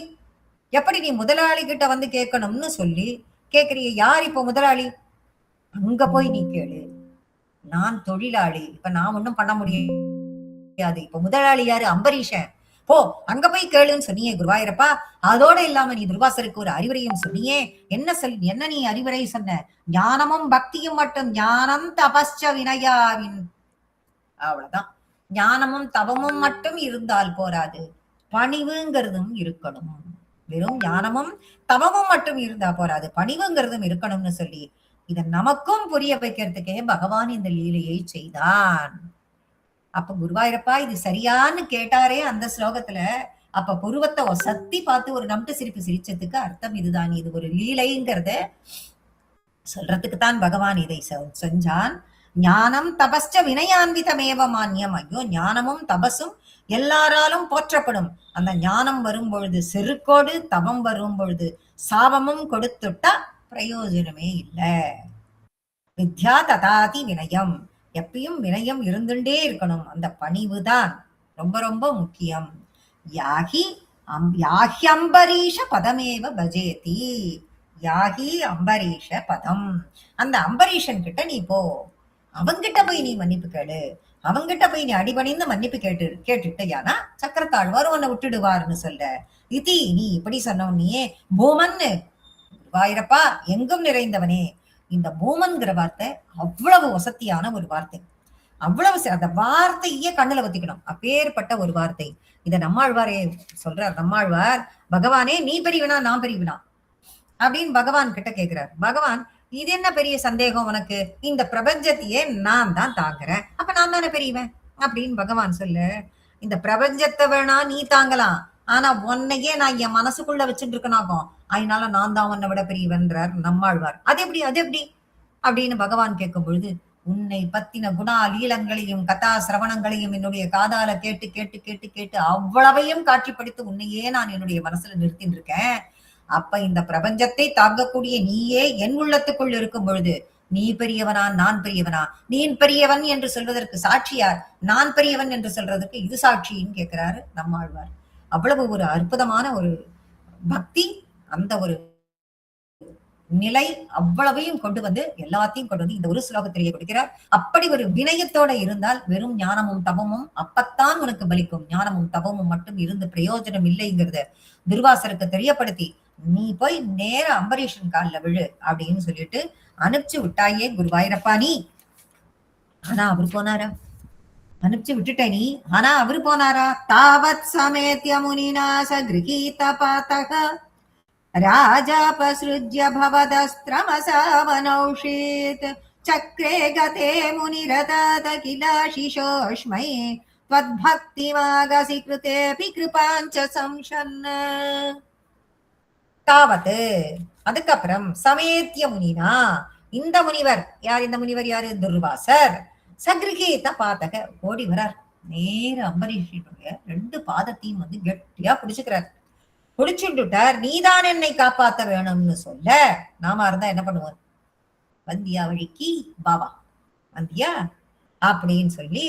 எப்படி நீ முதலாளி கிட்ட வந்து கேட்கணும்னு சொல்லி கேக்குறீங்க. யார் இப்போ முதலாளி? அங்க போய் நீ கேளு. நான் தொழிலாளி, இப்ப நான் ஒண்ணும் பண்ண முடியாது. இப்ப முதலாளி யாரு? அம்பரீஷன். போ அங்க போய் கேளுன்னு சொன்னியே குருவாயிரப்பா. அதோட இல்லாம நீ துர்வாசருக்கு ஒரு அறிவுரையும் சொன்னியே. என்ன நீ அறிவுரை சொன்ன? ஞானமும் பக்தியும் மட்டும். ஞானம் தபஸ்ச வினயாவின், அவ்வளவுதான். ஞானமும் தவமும் மட்டும் இருந்தால் போராது, பணிவுங்கிறதும் இருக்கணும். வெறும் ஞானமும் தவமும் மட்டும் இருந்தா போராது, பணிவுங்கிறதும் இருக்கணும்னு சொல்லி இத நமக்கும் புரிய வைக்கிறதுக்கே பகவான் இந்த லீலையை செய்தான். அப்ப குருவாயிரப்பா இது சரியான்னு கேட்டாரே அந்த ஸ்லோகத்துல, அப்ப புருவத்தை சத்தி பார்த்து ஒரு நம்பிட்டு சிரிப்பு சிரிச்சதுக்கு அர்த்தம் இதுதான். இது ஒரு லீலைங்கிறத சொல்றதுக்கு தான் பகவான் இதை செஞ்சான். ஞானம் தபஸ்ச வினயான்விதமேவ மான்யம். ஐயோ, ஞானமும் தபசும் எல்லாராலும் போற்றப்படும். அந்த ஞானம் வரும் பொழுது செருக்கோடு, தவம் வரும் பொழுது சாபமும் கொடுத்துட்டா பிரயோஜனமே இல்லை. வித்யா ததாதி வினயம். எப்பயும் வினயம் இருந்துட்டே இருக்கணும். அந்த பணிவுதான் ரொம்ப ரொம்ப முக்கியம். யாகி யாஹி அம்பரீஷ பதமேவ பஜேதி. யாகி அம்பரீஷ பதம். அந்த அம்பரீஷன் கிட்ட நீ போ, அவங்கிட்ட போய் நீ மன்னிப்பு கேளு. அவங்கிட்ட போய் நீ அடிபணிந்து மன்னிப்பு கேட்டுட்டயானா சக்கரத்தாழ்வார் உன்னை விட்டுடுவார்னு சொல்ல. இதி நீ இப்படி சொன்னோன்னியே பூமன்னு வாயிரப்பா எங்கும் நிறைந்தவனே. இந்த பூமன்கிற வார்த்தை அவ்வளவு வசதியான ஒரு வார்த்தை. அவ்வளவு அந்த வார்த்தையே கண்ணுல வத்திக்கணும், அப்பேற்பட்ட ஒரு வார்த்தை. இத நம்மாழ்வாரே சொல்றார். நம்மாழ்வார், பகவானே நீ பெரியவனா நான் பெரியவனா அப்படின்னு பகவான் கிட்ட கேக்குறார். பகவான், இது என்ன பெரிய சந்தேகம் உனக்கு? இந்த பிரபஞ்சத்தையே நான் தான் தாங்குறேன், அப்ப நான் தானே பெரியவன் அப்படின்னு பகவான் சொல்ல. இந்த பிரபஞ்சத்தை வேணா நீ தாங்கலாம், ஆனா உன்னையே நான் என் மனசுக்குள்ள வச்சுட்டு இருக்கனாகும், அதனால நான் தான் உன்னை விட பெரியவன்றார் நம்மாழ்வார். அது எப்படி அப்படின்னு பகவான் கேட்கும் பொழுது, உன்னை பத்தின குணா லீலங்களையும் கதா சிரவணங்களையும் என்னுடைய காதால கேட்டு கேட்டு கேட்டு கேட்டு அவ்வளவையும் காட்சிப்படுத்தி உன்னையே நான் என்னுடைய மனசுல நிறுத்தின்னு இருக்கேன். அப்ப இந்த பிரபஞ்சத்தை தாங்கக்கூடிய நீயே என் உள்ளத்துக்குள் இருக்கும் பொழுது நீ பெரியவனா நான் பெரியவனா? நீ பெரியவன் என்று சொல்வதற்கு சாட்சியார், நான் பெரியவன் என்று சொல்றதுக்கு இது சாட்சின்னு கேட்கிறாரு நம்மாழ்வார். அவ்வளவு ஒரு அற்புதமான ஒரு பக்தி, அந்த ஒரு நிலை அவ்வளவையும் கொண்டு வந்து எல்லாத்தையும் கொண்டு வந்து இந்த ஒரு ஸ்லோகத்திலேயே கொடுக்கிறார். அப்படி ஒரு வினயத்தோட இருந்தால் வெறும் ஞானமும் தவமும் அப்பத்தான் உனக்கு பலிக்கும். ஞானமும் தவமும் மட்டும் இருந்து பிரயோஜனம் இல்லைங்கிறத துர்வாசருக்கு தெரியப்படுத்தி நீ போய் நேர அம்பரீஷன் காலில் விழு அப்படின்னு சொல்லிட்டு அனுப்பிச்சு விட்டாயே குருவாயிரப்பா நீ. ஆனா அவர் போனாரா? அனுப்பிச்சு விட்டுட்ட நீ, ஆனா அவரு போனாரா? தாவத் சமேத்ய முனிநாச கிரகீத பாதக ராஜாபஸ்ருஜ்ய பவதஸ்திரமசாவனௌஷீத் சக்ரே கதே முனிரதாத கிலாஷிஷோஷ்மை त्वद्भक्तिमागसि कृतेऽपि कृपाञ्च संशन्न. தாவத்து அதுக்கப்புறம் சமேத்திய முனினா, இந்த முனிவர் யார்? இந்த முனிவர் யாரு? துர்வாசர். சக்ரிகேத பாதக ஓடி வரார். நேர அம்பரீஷனுடைய 2 பாதத்தையும் வந்து கெட்டியா பிடிச்சுக்கிறார். பிடிச்சுட்டார். நீதான் என்னை காப்பாத்த வேணும்னு சொல்ல, நாம இருந்தா என்ன பண்ணுவோம்? வந்தியா வழிக்கு பாபா வந்தியா அப்படின்னு சொல்லி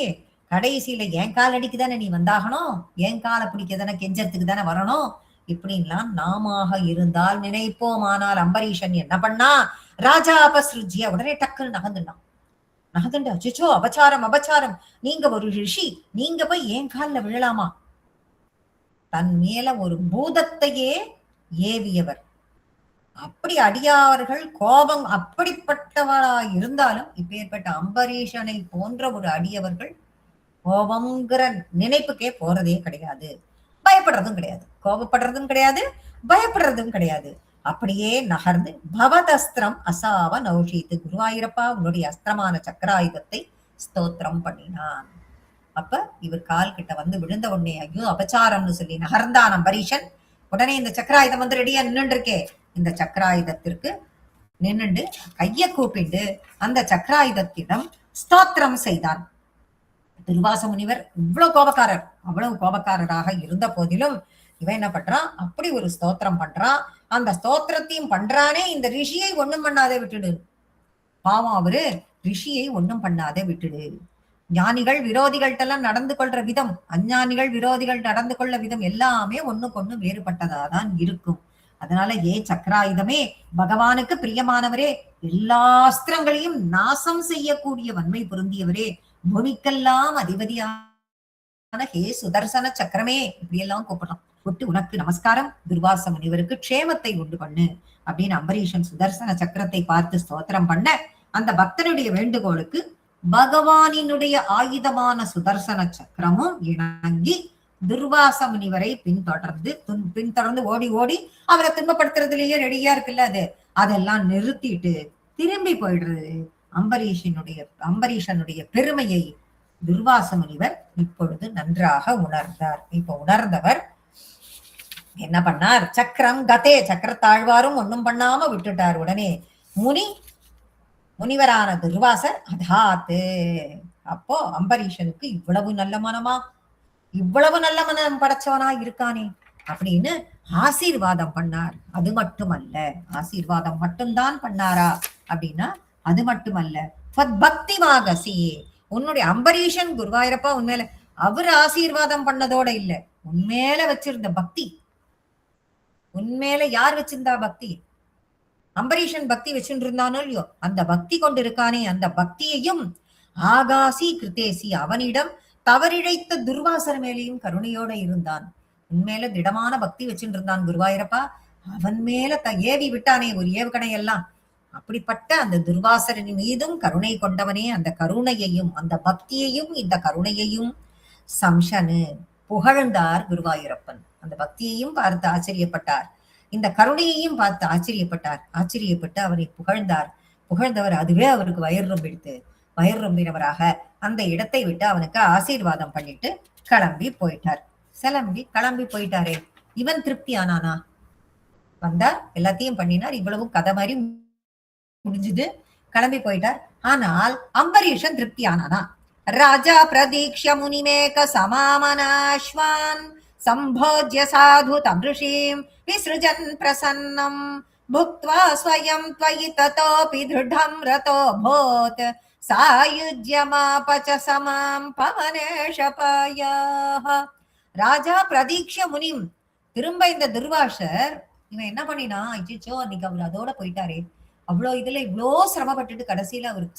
கடைசியில என் கால் அடிக்குதானே நீ வந்தாகணும், என் காலை பிடிக்கதானே கெஞ்சறதுக்கு தானே வரணும், இப்படின்லாம் நாம இருந்தால் நினைப்போம். ஆனால் அம்பரீஷன் என்ன பண்ணா? ராஜா அபஸ்ருஜிய உடனே டக்குன்னு நகர்ந்துட்டான். நாதண்ட அச்சோ அபச்சாரம் அபச்சாரம், நீங்க ஒரு ரிஷி, நீங்க போய் ஏன் காலில் விழலாமா? தன் மேல ஒரு பூதத்தையே ஏவியவர். அப்படி அடியார்கள் கோபம் அப்படிப்பட்டவரா இருந்தாலும் இப்பேற்பட்ட அம்பரீஷனை போன்ற ஒரு அடியவர்கள் கோபங்கிற நினைப்புக்கே போறதே கிடையாது, பயப்படுறதும் கிடையாது, கோபப்படுறதும் கிடையாது, பயப்படுறதும் கிடையாது. அப்படியே நகர்ந்து பவதஸ்திரம் அசாவ நௌஷித்து, குருவாயிரப்பா உன்னுடைய அஸ்திரமான சக்கராயுதத்தை ஸ்தோத்திரம் பண்ணினான். அப்ப இவர் கால் கிட்ட வந்து விழுந்த உடனே ஐயோ அபச்சாரம்னு சொல்லி நகர்ந்தான் அம்பரீஷன். உடனே இந்த சக்கராயுதம் வந்து ரெடியா நின்று இருக்கே, இந்த சக்கராயுதத்திற்கு நின்னுண்டு கைய கூப்பிட்டு அந்த சக்கராயுதத்திடம் ஸ்தோத்திரம் செய்தான். துர்வாச முனிவர் இவ்வளவு கோபக்காரர், அவ்வளவு கோபக்காரராக இருந்த போதிலும் இவன் என்ன பண்றான், அப்படி ஒரு ஸ்தோத்திரம் பண்றான். அந்த ஸ்தோத்திரத்தையும் பண்றானே, இந்த ரிஷியை ஒண்ணும் பண்ணாதே விட்டுடு, பாவம் அவரு, ரிஷியை ஒண்ணும் பண்ணாதே விட்டுடு. ஞானிகள் விரோதிகள்கிட்ட நடந்து கொள்ற விதம், அஞ்ஞானிகள் விரோதிகள் நடந்து கொள்ள விதம் எல்லாமே ஒண்ணுக்கொண்ணு வேறுபட்டதாதான் இருக்கும். அதனால சக்கராயுதமே, பகவானுக்கு பிரியமானவரே, எல்லா அஸ்திரங்களையும் நாசம் செய்யக்கூடிய வன்மை பொருந்தியவரே, பூமிக்கெல்லாம் அதிபதியான ஹே சுதர்சன சக்கரமே, இப்படி எல்லாம் கூப்பிடுறோம். கூப்பிட்டு உனக்கு நமஸ்காரம், துர்வாச முனிவருக்கு க்ஷேமத்தை உண்டு பண்ணு அப்படின்னு அம்பரீஷன் சுதர்சன சக்கரத்தை பார்த்து ஸ்தோத்திரம் பண்ண, அந்த பக்தனுடைய வேண்டுகோளுக்கு பகவானினுடைய ஆயுதமான சுதர்சன சக்கரமும் இணங்கி துர்வாச முனிவரை பின்தொடர்ந்து ஓடி ஓடி அவரை துன்பப்படுத்துறதுலயே ரெடியா இருக்குல்ல, அதெல்லாம் நிறுத்திட்டு திரும்பி போயிடுறது. அம்பரீஷனுடைய பெருமையை துர்வாச முனிவர் இப்பொழுது நன்றாக உணர்ந்தார். இப்ப உணர்ந்தவர் என்ன பண்ணார், சக்கரம் கதே, சக்கரத்தாழ்வாரும் ஒண்ணும் பண்ணாம விட்டுட்டார். உடனே முனிவரான துர்வாசர் அதாத்து, அப்போ அம்பரீஷனுக்கு இவ்வளவு நல்ல மனமா, இவ்வளவு நல்ல மனம் படைச்சவனா இருக்கானே அப்படின்னு ஆசீர்வாதம் பண்ணார். அது மட்டுமல்ல, ஆசீர்வாதம் மட்டும்தான் பண்ணாரா அப்படின்னா அது மட்டுமல்ல, பக்தி வாகசியே, உன்னுடைய அம்பரீஷன் குருவாயிரப்பா உண்மையில அவர் ஆசீர்வாதம் பண்ணதோட இல்ல, உண்மையில வச்சிருந்த பக்தி, உண்மையில யார் வச்சிருந்தா பக்தி, அம்பரீஷன் பக்தி வச்சுட்டு இருந்தானோ இல்லையோ, அந்த பக்தி கொண்டு இருக்கானே, அந்த பக்தியையும் ஆகாசி கிருத்தேசி, அவனிடம் தவறிழைத்த துர்வாசர் மேலேயும் கருணையோட இருந்தான். உண்மையில திடமான பக்தி வச்சுட்டு இருந்தான் குருவாயிரப்பா, அவன் மேல ஏவி விட்டானே ஒரு ஏவுகணை எல்லாம். அப்படிப்பட்ட அந்த துர்வாசரின் மீதும் கருணை கொண்டவனே, அந்த கருணையையும் அந்த பக்தியையும் இந்த கருணையையும் சம்சனு புகழ்ந்தார் குருவாயூரப்பன். அந்த பக்தியையும் பார்த்து ஆச்சரியப்பட்டார், இந்த கருணையையும் பார்த்து ஆச்சரியப்பட்டு அவரை புகழ்ந்தார். புகழ்ந்தவர் அதுவே அவருக்கு வயிறு ரொம்பினவராக அந்த இடத்தை விட்டு அவனுக்கு ஆசீர்வாதம் பண்ணிட்டு கிளம்பி போயிட்டாரே. இவன் திருப்தி ஆனானா? வந்தார், எல்லாத்தையும் பண்ணினார், இவ்வளவு கதை மாதிரி முடிஞ்சது, கிளம்பி போயிட்டார். ஆனால் அம்பரீஷன் திருப்தி ஆனானா? ராஜா பிரதீக்ஷ முனிமேக சமாமனாஸ்வான் சம்போஜ்ய சாது தம்ருஷீம் விஸ்ருஜன் பிரசன்னம் புக்த்வா ஸ்வயம் த்வயி ததோபி திருடம் ரதோபோத் சாயுஜ்யமாபச சமாம் பவனேஷபாயாஹ. ராஜா பிரதீக்ஷ முனிம், திரும்ப இந்த துர்வாசர் இவன் என்ன பண்ணினா, அச்சோ அன்னைக்கு அவர் அதோட போயிட்டாரே, அவ்வளோ இதுல இவ்வளோ சிரமப்பட்டுட்டு கடைசியில அவருக்கு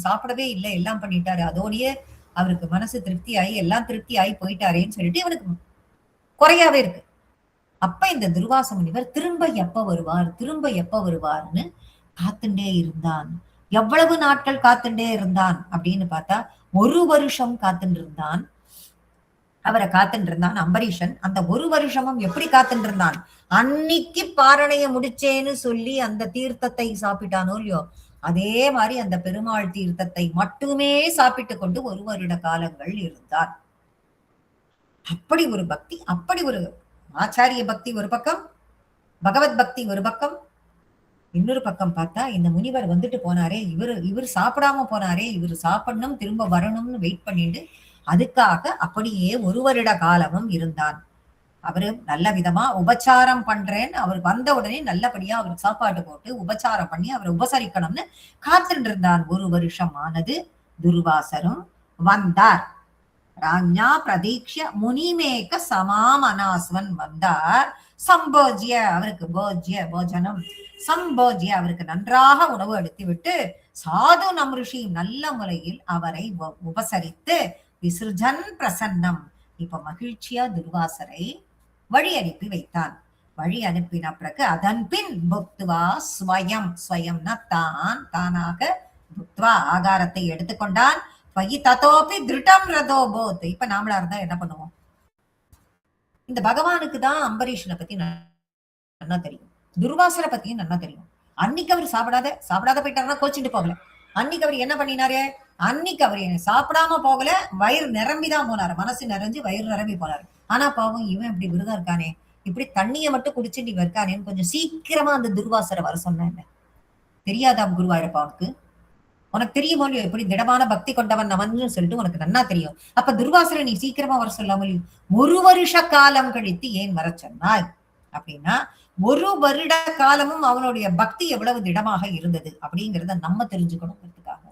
சாப்பிடவே இல்லை, எல்லாம் பண்ணிட்டாரு, அதோடய அவருக்கு மனசு திருப்தி ஆகி எல்லாம் திருப்தி ஆகி போயிட்டாரேன்னு சொல்லிட்டு இவனுக்கு குறையாவே இருக்கு. அப்ப இந்த துர்வாச முனிவர் திரும்ப எப்ப வருவார்னு காத்துண்டே இருந்தான். எவ்வளவு நாட்கள் காத்துண்டே இருந்தான் அப்படின்னு பார்த்தா 1 வருஷம் காத்துட்டு இருந்தான். அவரை காத்துட்டு இருந்தான் அம்பரீஷன். அந்த 1 வருஷமும் எப்படி காத்துட்டு இருந்தான், அன்னைக்கு பாரணைய முடிச்சேன்னு சொல்லி அந்த தீர்த்தத்தை சாப்பிட்டானோ இல்லையோ, அதே மாதிரி அந்த பெருமாள் தீர்த்தத்தை மட்டுமே சாப்பிட்டு கொண்டு 1 வருட காலங்கள் இருந்தார். அப்படி ஒரு பக்தி, அப்படி ஒரு ஆச்சாரிய பக்தி ஒரு பக்கம், பகவத் பக்தி ஒரு பக்கம். இன்னொரு பக்கம் பார்த்தா இந்த முனிவர் வந்துட்டு போனாரே, இவர் சாப்பிடாம போனாரே, இவர் சாப்பிடணும் திரும்ப வரணும்னு வெயிட் பண்ணிட்டு அதுக்காக அப்படியே 1 வருட காலமும் இருந்தான். அவரு நல்ல விதமா உபச்சாரம் பண்றேன்னு அவர் வந்த உடனே நல்லபடியா அவருக்கு சாப்பாடு போட்டு உபச்சாரம் பண்ணி அவரை உபசரிக்கணும்னு காத்துட்டு இருந்தான். 1 வருஷம் ஆனது. துர்வாசரும் வந்தார். ராஜ்ஞா பிரதீக்ஷ முனிமேக சமாமனாஸ்வன் வந்தார். சம்போஜ்ய, அவருக்கு போஜ்ய போஜனம், சம்போஜ்ய அவருக்கு நன்றாக உணவு அளித்து விட்டு சாது நம் ரிஷியும் நல்ல முறையில் அவரை உபசரித்து விசிருஜன் பிரசன்னம், இப்ப மகிழ்ச்சியா துர்வாசரை வழி அனுப்பி வைத்தான். வழி அனுப்பின பிறகு அதன் பின் புக்துவா ஸ்வயம், ஸ்வயம்னா தான், தானாக புக்துவா ஆகாரத்தை எடுத்துக்கொண்டான். பகி ததோபி திருட்டம் ரதோ போத். இப்ப நாமளா இருந்தா என்ன பண்ணுவோம்? இந்த பகவானுக்கு தான் அம்பரீஷனை பத்தி நல்லா தெரியும், துர்வாசரை பத்தியும் நல்லா தெரியும். அன்னைக்கு அவர் சாப்பிடாத போயிட்டாருன்னா கோச்சிட்டு போகல. அன்னைக்கு அவர் என்ன பண்ணினாரு? அன்னைக்கு அவர் சாப்பிடாம போகல, வயிறு நிரம்பிதான் போனாரு, மனசு நிறைஞ்சு வயிறு நிரம்பி போனாரு. ஆனா பாவம் இவன் இப்படி விரதம் இருக்கானே, இப்படி தண்ணியை மட்டும் குடிச்சுட்டு இவன் இருக்கானேன்னு கொஞ்சம் சீக்கிரமா அந்த துர்வாசரை வர சொன்ன. தெரியாதா குருவாயூரப்பா உனக்கு? உனக்கு தெரியுமோ இல்லையோ எப்படி திடமான பக்தி கொண்டவன் அவன்னு சொல்லிட்டு உனக்கு நன்னா தெரியும். அப்ப துர்வாசரை நீ சீக்கிரமா வர சொல்லாமல் 1 வருஷ காலம் கழித்து ஏன் வர சொன்னாய் அப்படின்னா, 1 வருட காலமும் அவனுடைய பக்தி எவ்வளவு திடமாக இருந்தது அப்படிங்கிறத நம்ம தெரிஞ்சுக்கணுங்கிறதுக்காக.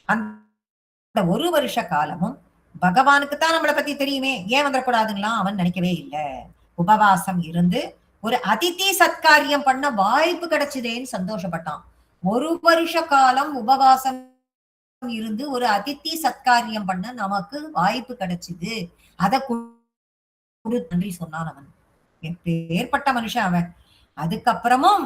அந்த 1 வருஷ காலமும் பகவானுக்குத்தான் நம்மளை பத்தி தெரியுமே, ஏன் வந்துடக்கூடாதுங்களா அவன் நினைக்கவே இல்லை. உபவாசம் இருந்து ஒரு அதிதி சத்காரியம் பண்ண வாய்ப்பு கிடைச்சதேன்னு சந்தோஷப்பட்டான். 1 வருஷ காலம் உபவாசம் இருந்து ஒரு அதிதி சத்காரியம் பண்ண நமக்கு வாய்ப்பு கிடைச்சது, அதை நன்றி சொன்னான் அவன். ஏற்பட்ட மனுஷன் அவன். அதுக்கப்புறமும்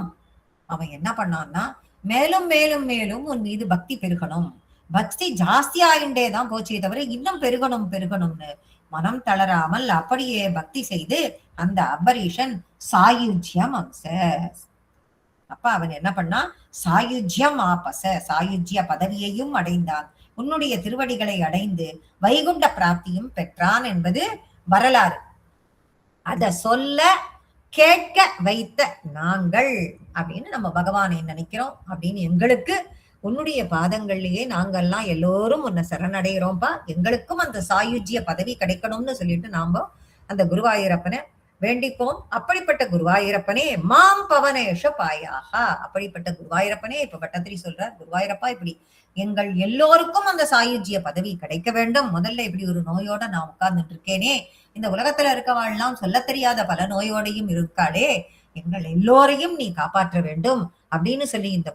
அவன் என்ன பண்ணான்னா, மேலும் மேலும் மேலும் உன் மீது பக்தி பெருகணும், பக்தி ஜாஸ்தி ஆகிண்டேதான் போச்சே தவிர இன்னும் பெருகணும் பெருகணும்னு மனம் தளராமல் அப்படியே பக்தி செய்து அந்த அம்பரீஷன் சாயுஜ்யம் அம்ச. அப்ப அவன் என்ன பண்ணா, சாயுஜ்யம் ஆபச, சாயுஜ்ய பதவியையும் அடைந்தான், உன்னுடைய திருவடிகளை அடைந்து வைகுண்ட பிராப்தியும் பெற்றான் என்பது வரலாறு. அத சொல்ல கேட்க வைத்த நாங்கள் அப்படின்னு நம்ம பகவானை நினைக்கிறோம் அப்படின்னு எங்களுக்கு உன்னுடைய பாதங்கள்லயே நாங்கள்லாம் எல்லோரும் உன்னை சரணடைகிறோம்ப்பா, எங்களுக்கும் அந்த சாயுஜ்ய பதவி கிடைக்கணும்னு சொல்லிட்டு நாம அந்த குருவாயூரப்பனை வேண்டிப்போம். அப்படிப்பட்ட குருவாயூரப்பனே மாம் பவனேஷ பாயாக, அப்படிப்பட்ட குருவாயூரப்பனே இப்ப பட்டத்திரி சொல்றார், குருவாயூரப்பா இப்படி எங்கள் எல்லோருக்கும் அந்த சாயுஜ்ய பதவி கிடைக்க வேண்டும். முதல்ல இப்படி ஒரு நோயோட நான் உட்கார்ந்துட்டு இருக்கேனே, இந்த உலகத்துல இருக்கவாள்லாம் சொல்ல தெரியாத பல நோயோடையும் இருக்காளே, எங்கள் எல்லோரையும் நீ காப்பாற்ற வேண்டும் அப்படின்னு சொல்லி இந்த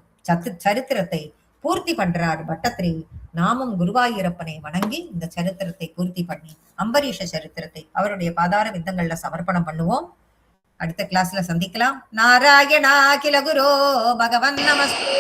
சரித்திரத்தை பூர்த்தி பண்றார் பட்டத்திரி. நாமும் குருவாயூரப்பனை வணங்கி இந்த சரித்திரத்தை பூர்த்தி பண்ணி அம்பரீஷ சரித்திரத்தை அவருடைய பாதார விந்தங்கள்ல சமர்ப்பணம் பண்ணுவோம். அடுத்த கிளாஸ்ல சந்திக்கலாம். நாராயணா அகில குரு பகவன் நமஸ்தே.